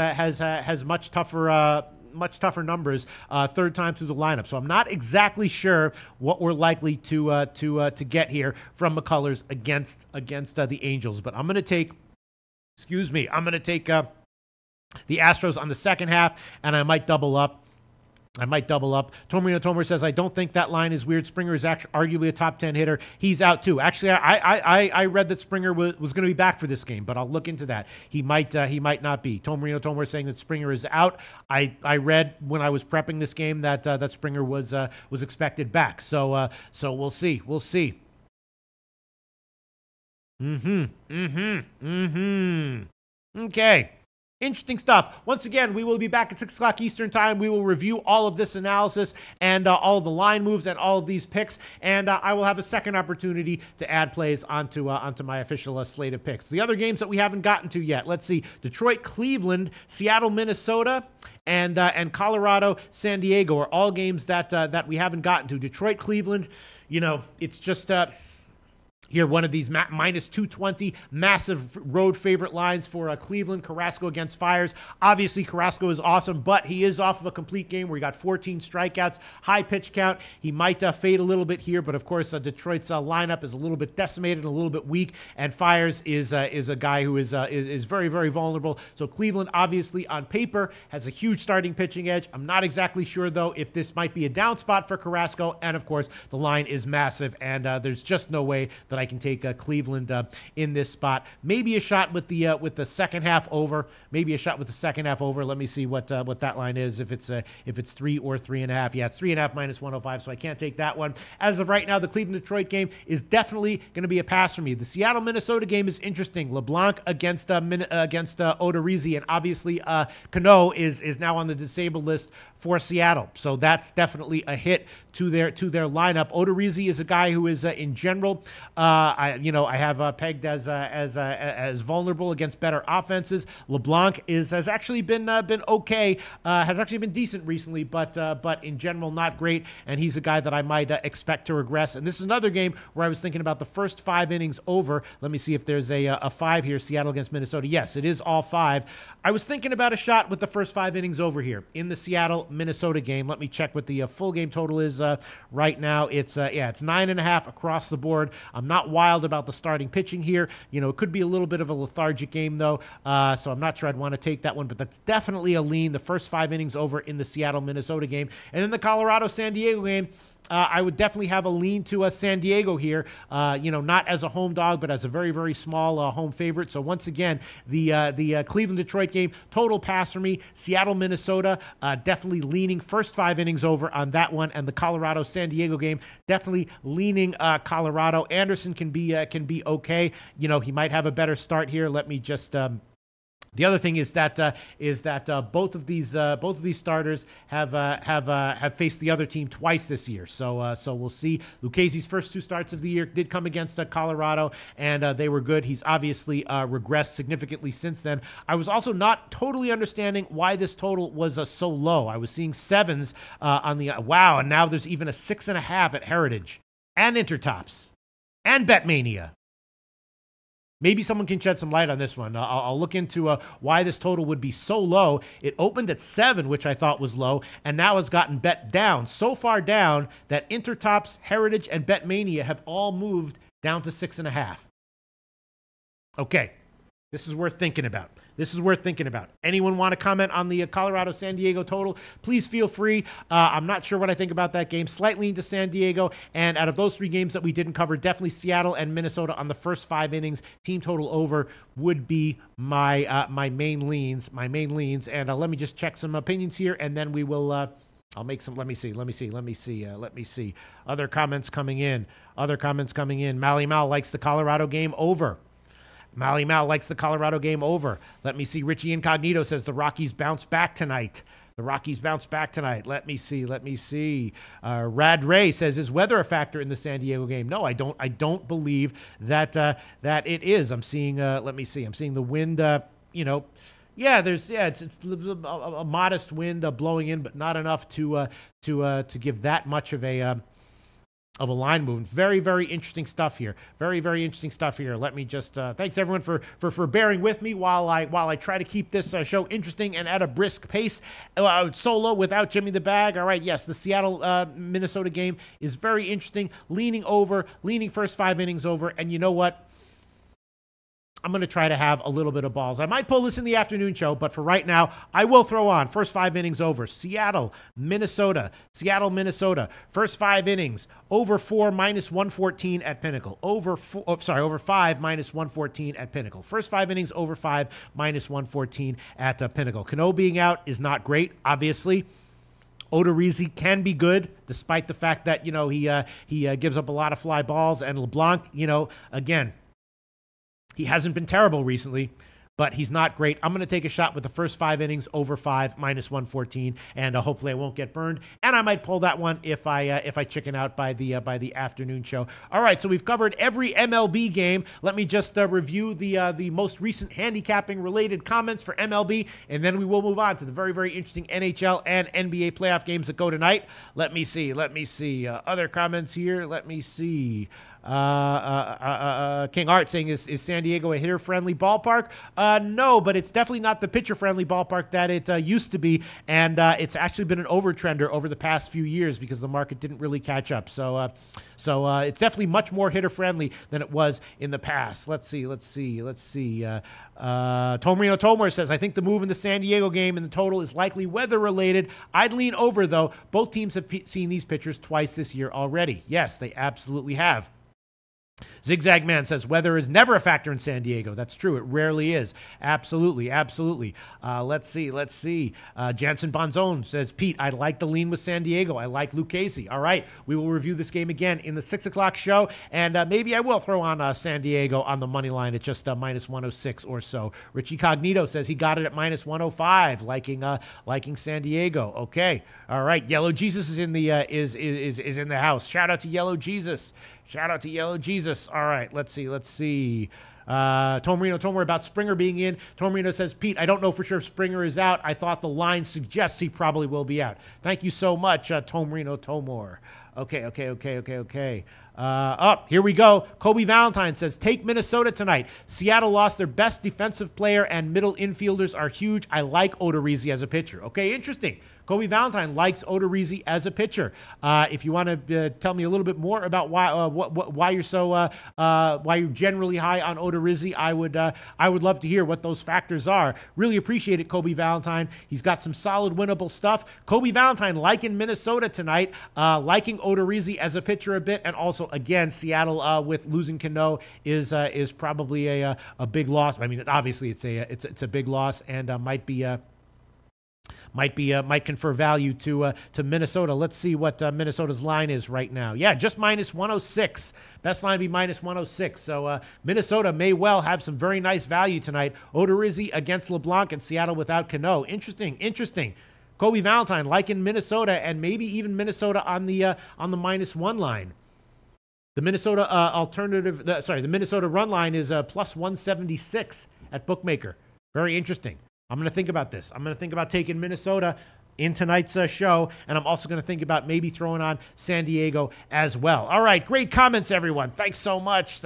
much tougher numbers third time through the lineup. So I'm not exactly sure what we're likely to get here from McCullers against the Angels. But I'm going to take the Astros on the second half, and I might double up. Tomrino Tomer says, I don't think that line is weird. Springer is actually arguably a top 10 hitter. He's out too. Actually, I read that Springer was going to be back for this game, but I'll look into that. He might not be. Tomrino Tomer saying that Springer is out. I read when I was prepping this game that Springer was expected back. So we'll see. Okay. Interesting stuff. Once again, we will be back at 6 o'clock Eastern time. We will review all of this analysis and all of the line moves and all of these picks. And I will have a second opportunity to add plays onto my official slate of picks. The other games that we haven't gotten to yet. Let's see. Detroit, Cleveland, Seattle, Minnesota, and Colorado, San Diego are all games that we haven't gotten to. Detroit, Cleveland, it's just... Here, one of these minus 220 massive road favorite lines for Cleveland. Carrasco against Fires. Obviously, Carrasco is awesome, but he is off of a complete game where he got 14 strikeouts, high pitch count. He might fade a little bit here, but of course, Detroit's lineup is a little bit decimated, a little bit weak, and Fires is a guy who is very, very vulnerable. So Cleveland, obviously, on paper, has a huge starting pitching edge. I'm not exactly sure, though, if this might be a down spot for Carrasco, and of course, the line is massive, and there's just no way that I can take Cleveland in this spot. Maybe a shot with the second half over. Maybe a shot with the second half over. Let me see what that line is. If it's 3 or 3.5. Yeah, it's 3.5 minus 105. So I can't take that one. As of right now, the Cleveland Detroit game is definitely going to be a pass for me. The Seattle Minnesota game is interesting. LeBlanc against Odorizzi, and obviously Cano is now on the disabled list for Seattle. So that's definitely a hit to their lineup. Odorizzi is a guy who is in general. I have pegged as vulnerable against better offenses. LeBlanc has actually been okay, has actually been decent recently, but in general not great. And he's a guy that I might expect to regress. And this is another game where I was thinking about the first 5 innings over. Let me see if there's a 5 here. Seattle against Minnesota. Yes, it is all 5. I was thinking about a shot with the first 5 innings over here in the Seattle-Minnesota game. Let me check what the full game total is right now. It's 9.5 across the board. I'm not wild about the starting pitching here. It could be a little bit of a lethargic game, though, so I'm not sure I'd want to take that one, but that's definitely a lean. The first 5 innings over in the Seattle-Minnesota game. And then the Colorado-San Diego game, I would definitely have a lean to San Diego here, not as a home dog, but as a very, very small home favorite. So once again, the Cleveland-Detroit game, total pass for me. Seattle-Minnesota, definitely leaning first 5 innings over on that one. And the Colorado-San Diego game, definitely leaning Colorado. Anderson can be okay. He might have a better start here. Let me just... The other thing is that both of these starters have faced the other team twice this year. So we'll see. Lucchese's first 2 starts of the year did come against Colorado, and they were good. He's obviously regressed significantly since then. I was also not totally understanding why this total was so low. I was seeing 7s on the wow, and now there's even a 6.5 at Heritage and Intertops and Betmania. Maybe someone can shed some light on this one. I'll look into why this total would be so low. It opened at 7, which I thought was low, and now has gotten bet down. So far down that Intertops, Heritage, and Betmania have all moved down to 6.5. Okay, this is worth thinking about. Anyone want to comment on the Colorado-San Diego total? Please feel free. I'm not sure what I think about that game. Slightly into San Diego. And out of those 3 games that we didn't cover, definitely Seattle and Minnesota on the first 5 innings. Team total over would be my main leans. And let me just check some opinions here, and then we will... I'll make some. Let me see. Other comments coming in. Mally Mal likes the Colorado game over. Let me see. Richie Incognito says the Rockies bounce back tonight. Let me see. Rad Ray says, is weather a factor in the San Diego game? No, I don't believe that it is. I'm seeing. Let me see. I'm seeing the wind. It's a modest wind blowing in, but not enough to give that much of a line movement. Very, very interesting stuff here. Let me just thanks everyone for bearing with me while I try to keep this show interesting and at a brisk pace. Solo without Jimmy the Bag. All right, yes, the Seattle Minnesota game is very interesting. Leaning first 5 innings over, and you know what? I'm going to try to have a little bit of balls. I might pull this in the afternoon show, but for right now, I will throw on first 5 innings over. Seattle, Minnesota. First 5 innings, over 4 minus 114 at Pinnacle. Over 5 minus 114 at Pinnacle. First 5 innings, over 5 minus 114 at Pinnacle. Cano being out is not great, obviously. Odorizzi can be good, despite the fact that, he gives up a lot of fly balls. And LeBlanc, again, he hasn't been terrible recently, but he's not great. I'm going to take a shot with the first 5 innings over 5 minus 114, and hopefully I won't get burned. And I might pull that one if I chicken out by the afternoon show. All right, so we've covered every MLB game. Let me just review the most recent handicapping related comments for MLB, and then we will move on to the very, very interesting NHL and NBA playoff games that go tonight. Let me see. Other comments here. Let me see. King Art saying, is San Diego a hitter-friendly ballpark? No, but it's definitely not the pitcher-friendly ballpark that it used to be, and it's actually been an overtrender over the past few years because the market didn't really catch up. So it's definitely much more hitter-friendly than it was in the past. Let's see. Tomarino Tomor says, I think the move in the San Diego game and the total is likely weather-related. I'd lean over, though. Both teams have seen these pitchers twice this year already. Yes, they absolutely have. Zigzag Man says weather is never a factor in San Diego. That's true. It rarely is. Absolutely. Let's see. Jansen Bonzone says, Pete, I like the lean with San Diego. I like Lucchesi. All right. We will review this game again in the 6 o'clock show, and maybe I will throw on San Diego on the money line at just minus 106 or so. Richie Cognito says he got it at minus 105, liking San Diego. Okay. All right. Yellow Jesus is in the is in the house. Shout out to Yellow Jesus. All right, let's see. Tomarino about Springer being in. Tomarino says, Pete, I don't know for sure if Springer is out. I thought the line suggests he probably will be out. Thank you so much, Tomarino Tomor. Okay. Here we go. Kobe Valentine says, take Minnesota tonight. Seattle lost their best defensive player and middle infielders are huge. I like Odorizzi as a pitcher. Okay, interesting. Kobe Valentine likes Odorizzi as a pitcher. If you want to tell me a little bit more about why you're so why you're generally high on Odorizzi, I would love to hear what those factors are. Really appreciate it, Kobe Valentine. He's got some solid winnable stuff. Kobe Valentine liking Minnesota tonight, liking Odorizzi as a pitcher a bit, and also again Seattle with losing Cano is probably a big loss. I mean, obviously it's a big loss and might confer value to Minnesota. Let's see what Minnesota's line is right now. Yeah, just minus 106. Best line be minus 106. So Minnesota may well have some very nice value tonight. Odorizzi against LeBlanc and Seattle without Cano. Interesting. Kobe Valentine liking Minnesota and maybe even Minnesota on the minus 1 line. The Minnesota the Minnesota run line is plus 176 at Bookmaker. Very interesting. I'm going to think about this. I'm going to think about taking Minnesota in tonight's show, and I'm also going to think about maybe throwing on San Diego as well. All right, great comments, everyone. Thanks so much.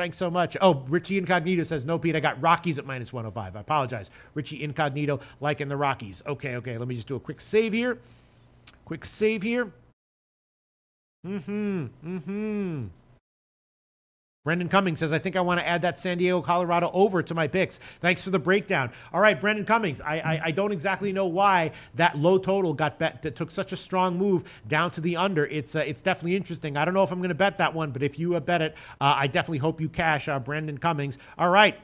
Oh, Richie Incognito says, no, Pete, I got Rockies at minus 105. I apologize. Richie Incognito liking the Rockies. Okay, let me just do a quick save here. Brendan Cummings says, I think I want to add that San Diego, Colorado over to my picks. Thanks for the breakdown. All right, Brendan Cummings, I don't exactly know why that low total that took such a strong move down to the under. It's definitely interesting. I don't know if I'm going to bet that one, but if you bet it, I definitely hope you cash, Brendan Cummings. All right.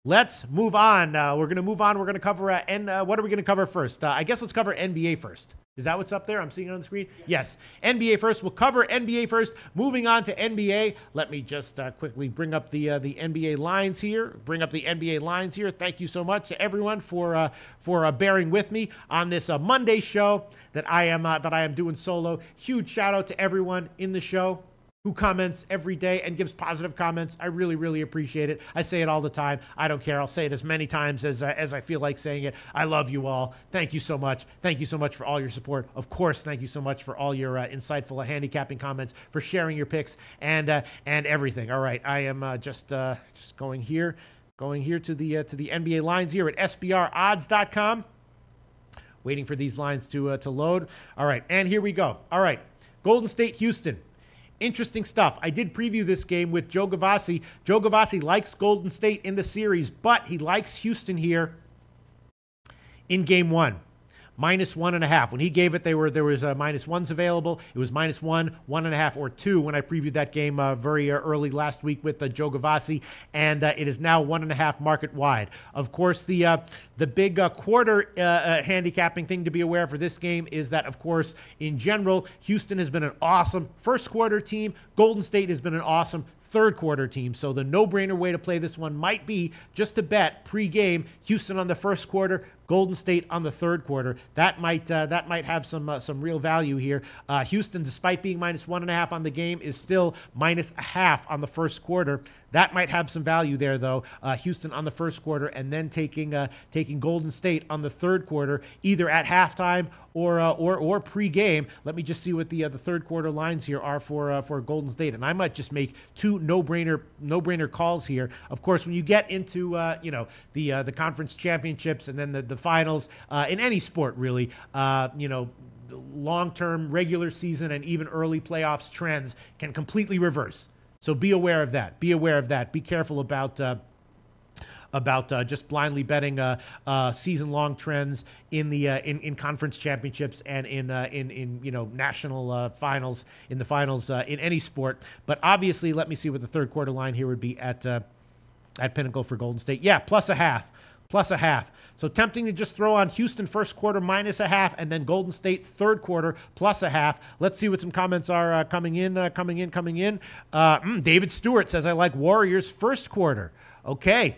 Let's move on. We're going to move on. We're going to cover, what are we going to cover first? I guess let's cover NBA first. Is that what's up there? I'm seeing it on the screen? Yes. NBA first. We'll cover NBA first. Moving on to NBA. Let me just quickly bring up the NBA lines here. Thank you so much to everyone for bearing with me on this Monday show that I am doing solo. Huge shout out to everyone in the show who comments every day and gives positive comments. I really, really appreciate it. I say it all the time. I don't care. I'll say it as many times as I feel like saying it. I love you all. Thank you so much. Thank you so much for all your support. Of course, thank you so much for all your insightful handicapping comments, for sharing your picks and everything. All right, I am just going here to the NBA lines here at SBRodds.com. Waiting for these lines to load. All right, and here we go. All right, Golden State, Houston. Interesting stuff. I did preview this game with Joe Gavassi. Joe Gavassi likes Golden State in the series, but he likes Houston here in game 1. minus 1.5. When he gave it, there was minus ones available. It was minus 1, 1.5, or 2 when I previewed that game very early last week with Joe Gavassi, and it is now 1.5 market wide. Of course, the big quarter handicapping thing to be aware of for this game is that, of course, in general, Houston has been an awesome first quarter team. Golden State has been an awesome third quarter team. So the no-brainer way to play this one might be just to bet pre-game Houston on the first quarter, Golden State on the third quarter. That might have some real value here. Houston, despite being -1.5 on the game, is still -0.5 on the first quarter. That might have some value there, though. Houston on the first quarter, and then taking Golden State on the third quarter, either at halftime or pre-game. Let me just see what the third quarter lines here are for Golden State, and I might just make two no-brainer calls here. Of course, when you get into the conference championships and then the finals in any sport, really, long-term regular season and even early playoffs trends can completely reverse. So be aware of that. Be aware of that. Be careful about just blindly betting season-long trends in conference championships and in national finals, in the finals in any sport. But obviously, let me see what the third quarter line here would be at Pinnacle for Golden State. Yeah, +0.5. So tempting to just throw on Houston first quarter -0.5 and then Golden State third quarter +0.5. Let's see what some comments are coming in. David Stewart says, I like Warriors first quarter. Okay,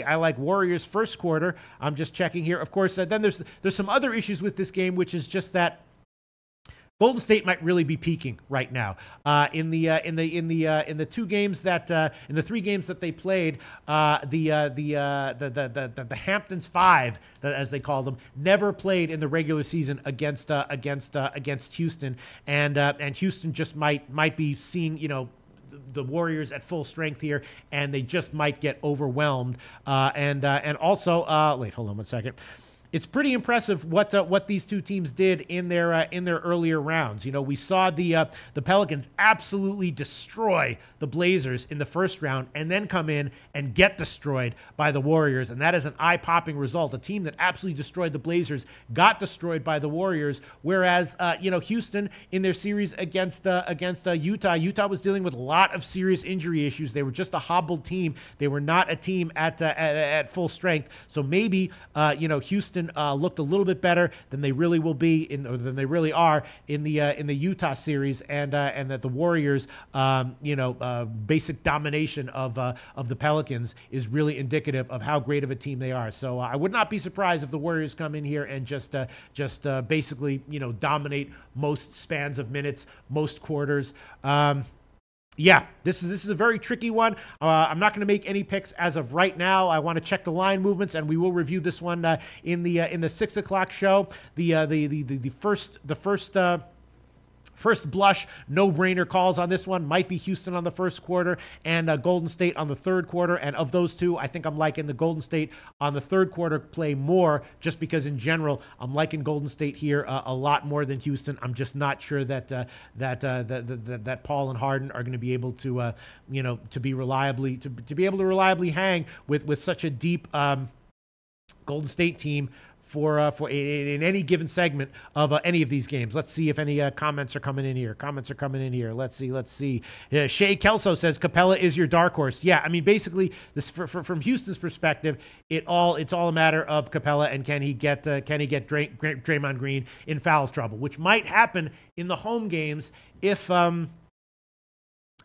I like Warriors first quarter. I'm just checking here. Of course, then there's some other issues with this game, which is just that Golden State might really be peaking right now. In the two games that in the three games that they played, the Hamptons Five, as they call them, never played in the regular season against Houston, and Houston just might be seeing the Warriors at full strength here, and they just might get overwhelmed. And also, wait, hold on one second. It's pretty impressive what these two teams did in their earlier rounds. We saw the Pelicans absolutely destroy the Blazers in the first round and then come in and get destroyed by the Warriors, and that is an eye-popping result. A team that absolutely destroyed the Blazers got destroyed by the Warriors, whereas Houston in their series against Utah was dealing with a lot of serious injury issues. They were just a hobbled team. They were not a team at full strength. So maybe Houston looked a little bit better than they really will be than they really are in the Utah series, and that the Warriors, basic domination of the Pelicans is really indicative of how great of a team they are. So I would not be surprised if the Warriors come in here and just basically dominate most spans of minutes, most quarters. Yeah, this is a very tricky one. I'm not going to make any picks as of right now. I want to check the line movements, and we will review this one in the 6 o'clock show. The first blush, no-brainer calls on this one might be Houston on the first quarter and Golden State on the third quarter. And of those two, I think I'm liking the Golden State on the third quarter play more, just because in general, I'm liking Golden State here a lot more than Houston. I'm just not sure that Paul and Harden are going to be able to be able to reliably hang with such a deep Golden State team for in any given segment of any of these games. Let's see if any comments are coming in here. Let's see. Shay Kelso says Capella is your dark horse. Yeah, I mean, basically, this from Houston's perspective, it's all a matter of Capella and can he get Draymond Green in foul trouble, which might happen in the home games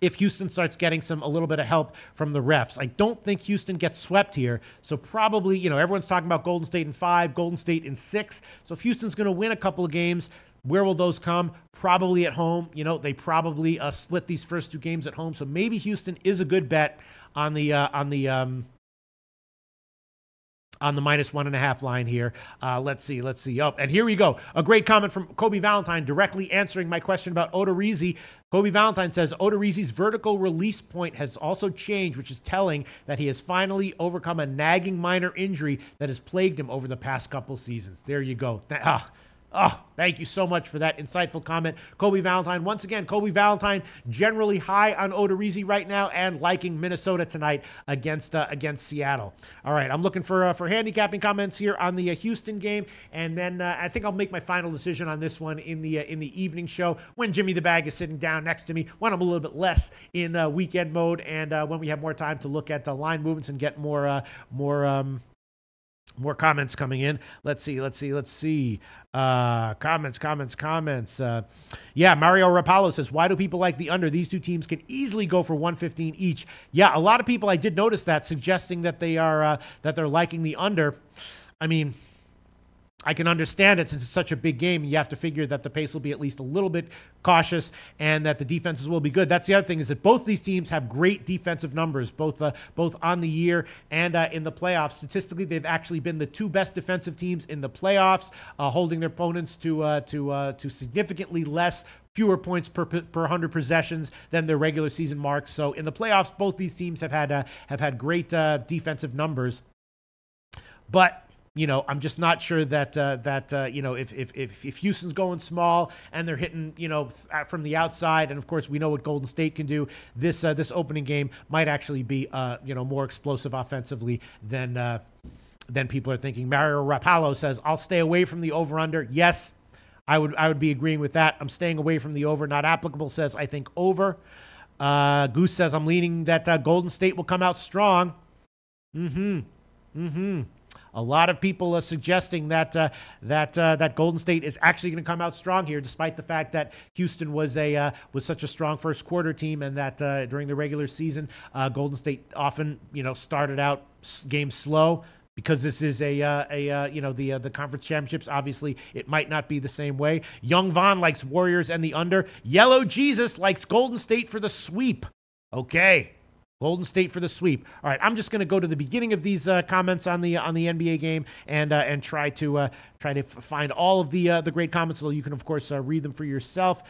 if Houston starts getting a little bit of help from the refs. I don't think Houston gets swept here. So probably, everyone's talking about Golden State in 5, Golden State in 6. So if Houston's going to win a couple of games, where will those come? Probably at home. They probably split these first two games at home. So maybe Houston is a good bet on the -1.5 line here. Let's see. Oh, and here we go. A great comment from Kobe Valentine directly answering my question about Odorizzi. Kobe Valentine says Odorizzi's vertical release point has also changed, which is telling that he has finally overcome a nagging minor injury that has plagued him over the past couple seasons. There you go. Thank you so much for that insightful comment, Kobe Valentine. Once again, Kobe Valentine generally high on Odorizzi right now and liking Minnesota tonight against Seattle. All right, I'm looking for handicapping comments here on the Houston game, and then I think I'll make my final decision on this one in the evening show when Jimmy the Bag is sitting down next to me, when I'm a little bit less in weekend mode, and when we have more time to look at the line movements and get more More comments coming in. Let's see. Comments. Yeah, Mario Rapallo says, why do people like the under? These two teams can easily go for 115 each. Yeah, a lot of people, I did notice that, suggesting that they're liking the under. I mean, I can understand it since it's such a big game. You have to figure that the pace will be at least a little bit cautious and that the defenses will be good. That's the other thing, is that both these teams have great defensive numbers, both on the year and in the playoffs. Statistically, they've actually been the two best defensive teams in the playoffs, holding their opponents to significantly fewer points per 100 possessions than their regular season marks. So in the playoffs, both these teams have had great defensive numbers, but I'm just not sure that if Houston's going small and they're hitting from the outside, and of course we know what Golden State can do, this opening game might actually be more explosive offensively than people are thinking. Mario Rapallo says, I'll stay away from the over/under. Yes, I would be agreeing with that. I'm staying away from the over. Not applicable says, I think over. Goose says, I'm leaning that Golden State will come out strong. A lot of people are suggesting that Golden State is actually going to come out strong here, despite the fact that Houston was such a strong first quarter team, and that during the regular season, Golden State often started out games slow. Because this is the conference championships, obviously it might not be the same way. Young Vaughn likes Warriors and the under. Yellow Jesus likes Golden State for the sweep. Okay. Golden State for the sweep. All right, I'm just going to go to the beginning of these comments on the NBA game and try to find all of the great comments. So you can of course read them for yourself.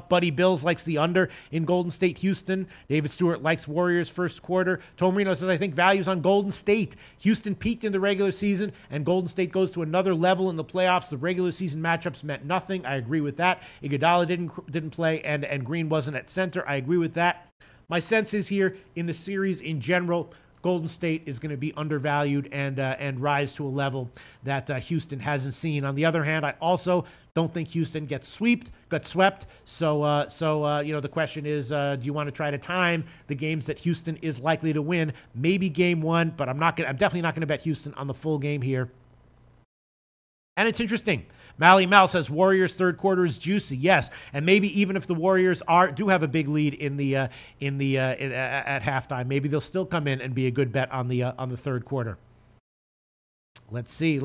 Buddy Bills likes the under in Golden State Houston. David Stewart likes Warriors first quarter. Tom Marino says, I think values on Golden State. Houston peaked in the regular season and Golden State goes to another level in the playoffs. The regular season matchups meant nothing. I agree with that. Iguodala didn't play and Green wasn't at center. I agree with that. My sense is here in the series in general, Golden State is going to be undervalued and rise to a level that Houston hasn't seen. On the other hand, I also don't think Houston got swept. So the question is, do you want to try to time the games that Houston is likely to win? Maybe game one, but I'm definitely not going to bet Houston on the full game here. And it's interesting. Mally Mal says Warriors third quarter is juicy. Yes, and maybe even if the Warriors do have a big lead at halftime, maybe they'll still come in and be a good bet on the third quarter. Let's see.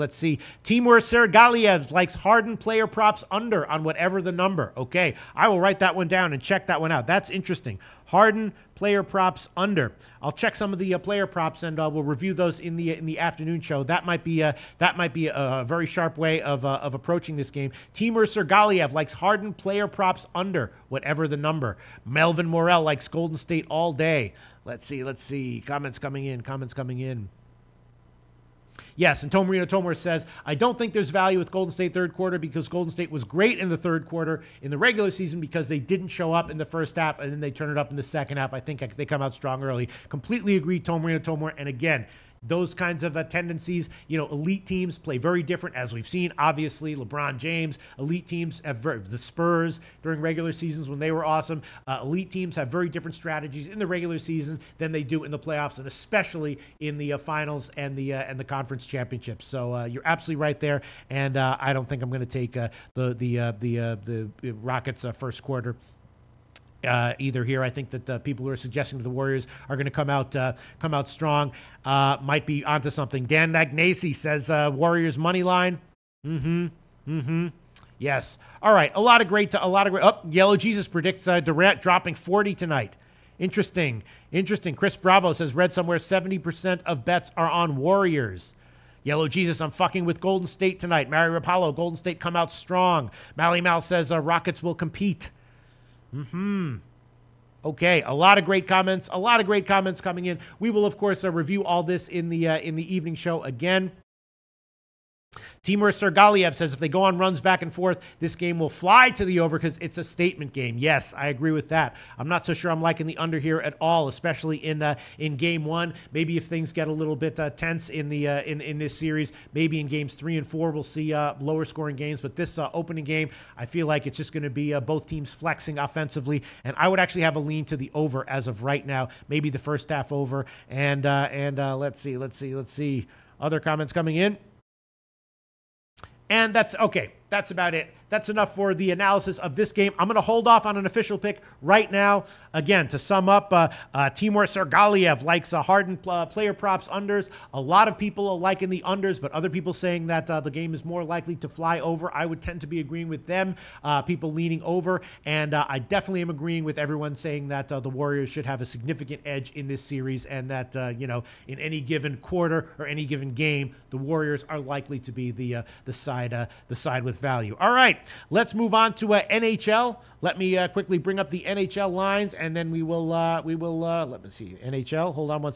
Timur Sergalievs likes Harden player props under on whatever the number. Okay, I will write that one down and check that one out. That's interesting. Harden player props under. I'll check some of the player props and we'll review those in the afternoon show. That might be a very sharp way of approaching this game. Timur Sergaliev likes Harden player props under whatever the number. Melvin Morel likes Golden State all day. Let's see. Comments coming in. Yes, and Tom Marino says, I don't think there's value with Golden State third quarter because Golden State was great in the third quarter in the regular season because they didn't show up in the first half and then they turn it up in the second half. I think they come out strong early. Completely agree, Tom Marino. And again, those kinds of tendencies, elite teams play very different, as we've seen. Obviously, LeBron James, elite teams have the Spurs during regular seasons when they were awesome. Elite teams have very different strategies in the regular season than they do in the playoffs, and especially in the finals and the conference championships. So you're absolutely right there, and I don't think I'm going to take the Rockets first quarter. Either here. I think that people who are suggesting that the Warriors are going to come out strong might be onto something. Dan Nagnasi says Warriors money line. Yes. All right. A lot of great. Oh, Yellow Jesus predicts Durant dropping 40 tonight. Interesting. Chris Bravo says read somewhere 70% of bets are on Warriors. Yellow Jesus, I'm fucking with Golden State tonight. Mario Rapallo, Golden State come out strong. Mally Mal says Rockets will compete. Okay, a lot of great comments coming in. We will, of course, review all this in the evening show again. Timur Sergaliev says if they go on runs back and forth, this game will fly to the over because it's a statement game. Yes, I agree with that. I'm not so sure I'm liking the under here at all, especially in game one. Maybe if things get a little bit tense in this series, maybe in games 3 and 4 we'll see lower scoring games. But this opening game, I feel like it's just going to be both teams flexing offensively, and I would actually have a lean to the over as of right now. Maybe the first half over, and let's see. Other comments coming in. And that's okay. That's about it. That's enough for the analysis of this game. I'm going to hold off on an official pick right now. Again, to sum up, Timur Sergaliev likes hardened player props unders. A lot of people are liking the unders, but other people saying that the game is more likely to fly over. I would tend to be agreeing with them, people leaning over. And I definitely am agreeing with everyone saying that the Warriors should have a significant edge in this series, and that, in any given quarter or any given game, the Warriors are likely to be the side with value. All right, let's move on to NHL. Let me quickly bring up the NHL lines, and then we will let me see, NHL. Hold on one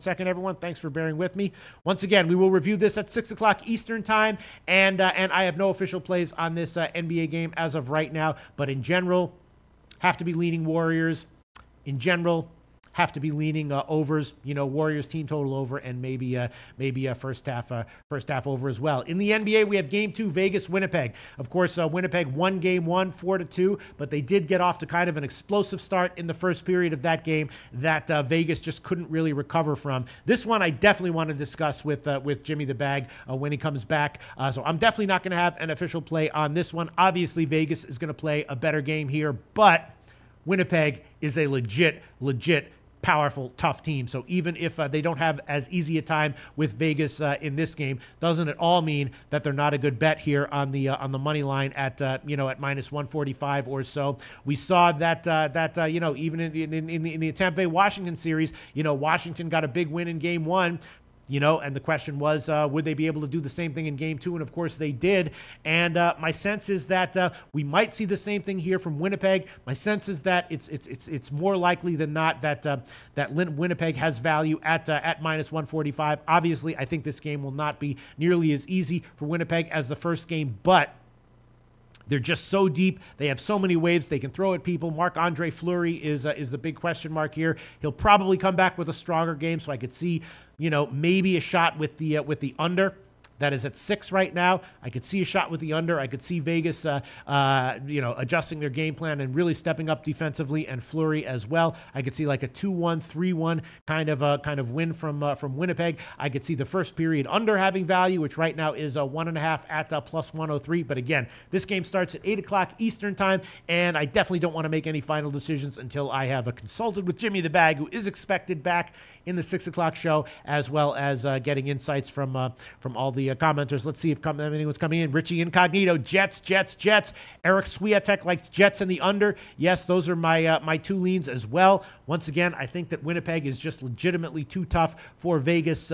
second, everyone. Thanks for bearing with me. Once again, we will review this at 6 o'clock Eastern time, and I have no official plays on this NBA game as of right now, but in general, have to be leaning Warriors. In general, have to be leaning overs, Warriors team total over, and maybe a first half over as well. In the NBA, we have Game 2, Vegas, Winnipeg. Of course, Winnipeg won Game 1, 4-2, but they did get off to kind of an explosive start in the first period of that game that Vegas just couldn't really recover from. This one I definitely want to discuss with Jimmy the Bag when he comes back. So I'm definitely not going to have an official play on this one. Obviously, Vegas is going to play a better game here, but Winnipeg is a legit powerful, tough team. So even if they don't have as easy a time with Vegas in this game, doesn't at all mean that they're not a good bet here on the money line at minus 145 or so. We saw that even in the Tampa Bay Washington series, Washington got a big win in Game 1. And the question was, would they be able to do the same thing in Game 2? And of course they did. And my sense is that we might see the same thing here from Winnipeg. My sense is that it's more likely than not that Winnipeg has value at minus 145. Obviously, I think this game will not be nearly as easy for Winnipeg as the first game, but they're just so deep. They have so many waves they can throw at people. Marc-Andre Fleury is the big question mark here. He'll probably come back with a stronger game, so I could see, maybe a shot with the under. That is at 6 right now. I could see a shot with the under. I could see Vegas, adjusting their game plan and really stepping up defensively, and Fleury as well. I could see like a 2-1, 3-1 kind of win from Winnipeg. I could see the first period under having value, which right now is 1.5 at plus 103. But again, this game starts at 8 o'clock Eastern time, and I definitely don't want to make any final decisions until I have consulted with Jimmy the Bag, who is expected back in the 6 o'clock show, as well as getting insights from all the commenters. Let's see if anyone's coming in. Richie Incognito, Jets. Eric Swiatek likes Jets and the under. Yes, those are my two leans as well. Once again, I think that Winnipeg is just legitimately too tough for Vegas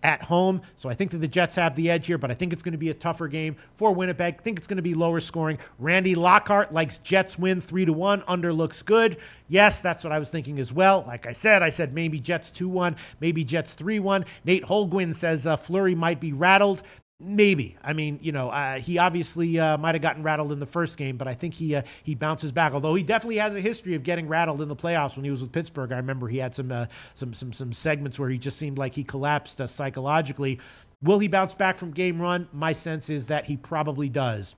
at home. So I think that the Jets have the edge here, but I think it's going to be a tougher game for Winnipeg. I think it's going to be lower scoring. Randy Lockhart likes Jets win 3-1. Under looks good. Yes, that's what I was thinking as well. Like I said maybe Jets 2-1, maybe Jets 3-1. Nate Holguin says Fleury might be rattled. Maybe. I mean, he obviously might have gotten rattled in the first game, but I think he bounces back. Although he definitely has a history of getting rattled in the playoffs when he was with Pittsburgh. I remember he had some segments where he just seemed like he collapsed psychologically. Will he bounce back from Game 1? My sense is that he probably does.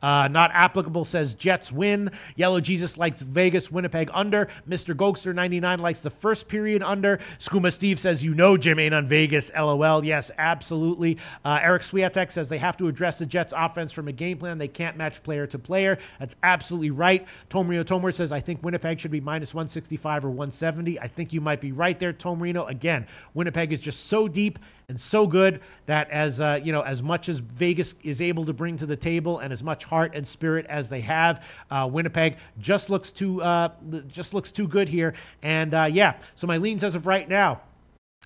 Not applicable says Jets win. Yellow Jesus likes Vegas, Winnipeg under. Mr. Gokster 99 likes the first period under. Skooma Steve says, Jim ain't on Vegas. LOL. Yes, absolutely. Eric Swiatek says they have to address the Jets offense from a game plan. They can't match player to player. That's absolutely right. Tomrino Tomer says, I think Winnipeg should be minus 165 or 170. I think you might be right there, Tomrino. Again, Winnipeg is just so deep and so good that as much as Vegas is able to bring to the table and as much heart and spirit as they have, Winnipeg just looks too good here. And so my leans as of right now,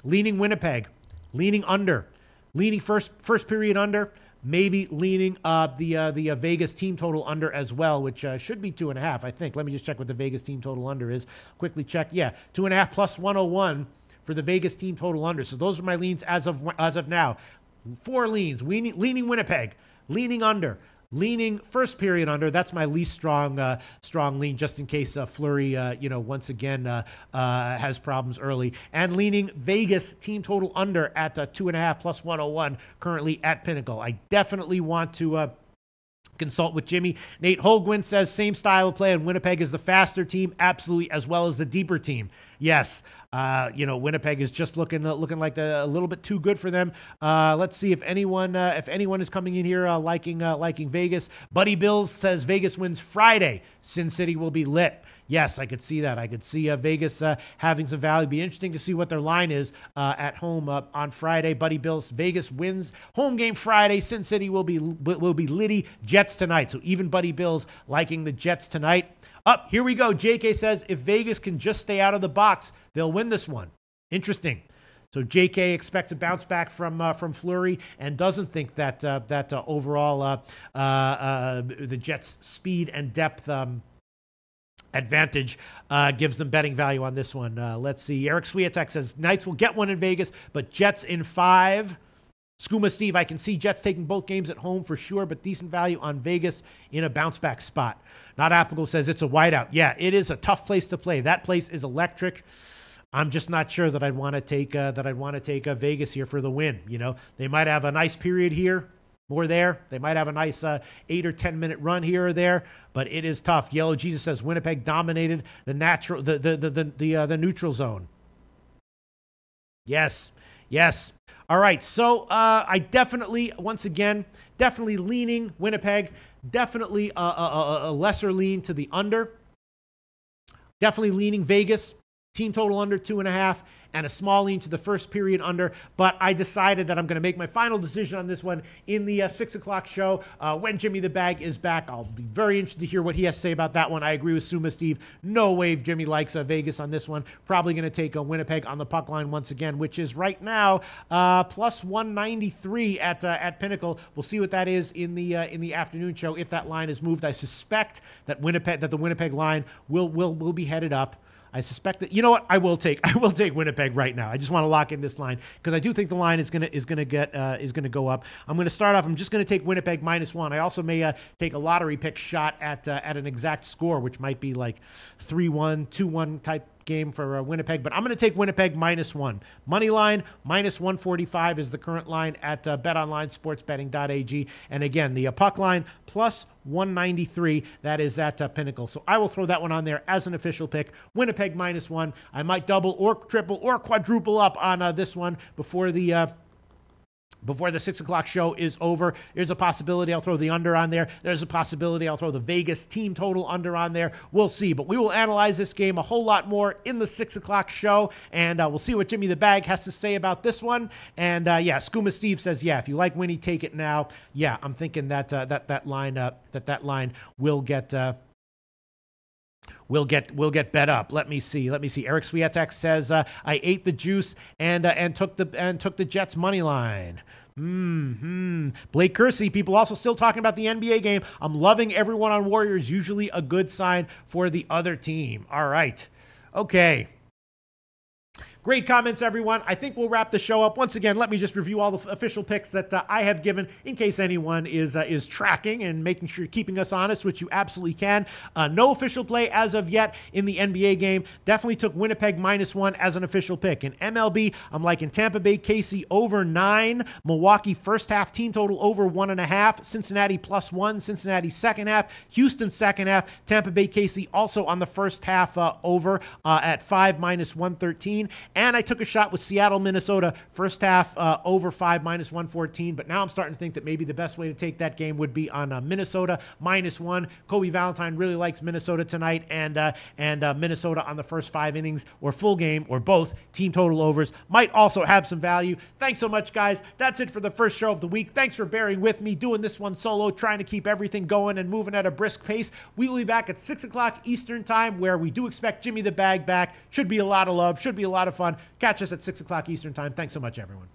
leaning Winnipeg, leaning under, leaning first period under, maybe leaning the Vegas team total under as well, which should be 2.5, I think. Let me just check what the Vegas team total under is. Quickly check. Yeah, 2.5 plus 101. For the Vegas team total under. So those are my leans as of now. 4 leans. Leaning Winnipeg, leaning under, leaning first period under. That's my least strong lean, just in case Fleury, once again has problems early. And leaning Vegas team total under at 2.5 plus 101 currently at Pinnacle. I definitely want to consult with Jimmy. Nate Holguin says same style of play, and Winnipeg is the faster team, absolutely, as well as the deeper team. Yes. Winnipeg is just looking like a little bit too good for them. Let's see if anyone is coming in here liking Vegas. Buddy Bills says Vegas wins Friday. Sin City will be lit. Yes, I could see that. I could see Vegas having some value. Be interesting to see what their line is at home on Friday. Buddy Bills, Vegas wins home game Friday. Sin City will be litty. Jets tonight. So even Buddy Bills liking the Jets tonight. Up, here we go. JK says if Vegas can just stay out of the box, they'll win this one. Interesting. So JK expects a bounce back from Fleury and doesn't think that overall the Jets' speed and depth advantage gives them betting value on this one. Let's see. Eric Swiatek says Knights will get one in Vegas, but Jets in 5. Skooma Steve, I can see Jets taking both games at home for sure, but decent value on Vegas in a bounce back spot. Not Applicable says it's a whiteout. Yeah, it is a tough place to play. That place is electric. I'm just not sure that I'd want to take Vegas here for the win. They might have a nice period here or there. They might have a nice 8 or 10 minute run here or there, but it is tough. Yellow Jesus says Winnipeg dominated the neutral zone. Yes. All right, so I definitely leaning Winnipeg. Definitely a lesser lean to the under. Definitely leaning Vegas. Team total under 2.5, and a small lean to the first period under. But I decided that I'm going to make my final decision on this one in the 6 o'clock show when Jimmy the Bag is back. I'll be very interested to hear what he has to say about that one. I agree with Suma Steve. No way Jimmy likes Vegas on this one. Probably going to take Winnipeg on the puck line once again, which is right now plus 193 at Pinnacle. We'll see what that is in the afternoon show if that line is moved. I suspect that the Winnipeg line will be headed up. I suspect that, you know what, I will take Winnipeg right now. I just want to lock in this line because I do think the line is gonna go up. I'm gonna start off. I'm just gonna take Winnipeg -1. I also may take a lottery pick shot at an exact score, which might be like 3-1, 2-1 type game for Winnipeg, but I'm going to take Winnipeg -1. Money line -145 is the current line at betonlinesportsbetting.ag. And again, the puck line plus 193. That is at Pinnacle. So I will throw that one on there as an official pick. Winnipeg -1. I might double or triple or quadruple up on this one before the 6 o'clock show is over. There's a possibility I'll throw the under on there. There's a possibility I'll throw the Vegas team total under on there. We'll see. But we will analyze this game a whole lot more in the 6 o'clock show. And we'll see what Jimmy the Bag has to say about this one. And Skooma Steve says, yeah, if you like Winnie, take it now. Yeah, I'm thinking that that line will get We'll get bet up. Let me see. Eric Swiatek says I ate the juice and took the Jets money line. Blake Kersey, people also still talking about the NBA game. I'm loving everyone on Warriors. Usually a good sign for the other team. All right. Okay. Great comments, everyone. I think we'll wrap the show up. Once again, let me just review all the official picks that I have given in case anyone is tracking and making sure keeping us honest, which you absolutely can. No official play as of yet in the NBA game. Definitely took Winnipeg -1 as an official pick. In MLB, I'm liking Tampa Bay KC over 9, Milwaukee first half team total over 1.5, Cincinnati +1, Cincinnati second half, Houston second half, Tampa Bay KC also on the first half over at 5 -113. And I took a shot with Seattle, Minnesota, first half over 5 -114. But now I'm starting to think that maybe the best way to take that game would be on Minnesota -1. Kobe Valentine really likes Minnesota tonight, and Minnesota on the first 5 innings or full game or both team total overs might also have some value. Thanks so much, guys. That's it for the first show of the week. Thanks for bearing with me, doing this one solo, trying to keep everything going and moving at a brisk pace. We will be back at 6 o'clock Eastern time, where we do expect Jimmy the Bag back. Should be a lot of love. Should be a lot of fun. Catch us at 6 o'clock Eastern time. Thanks so much, everyone.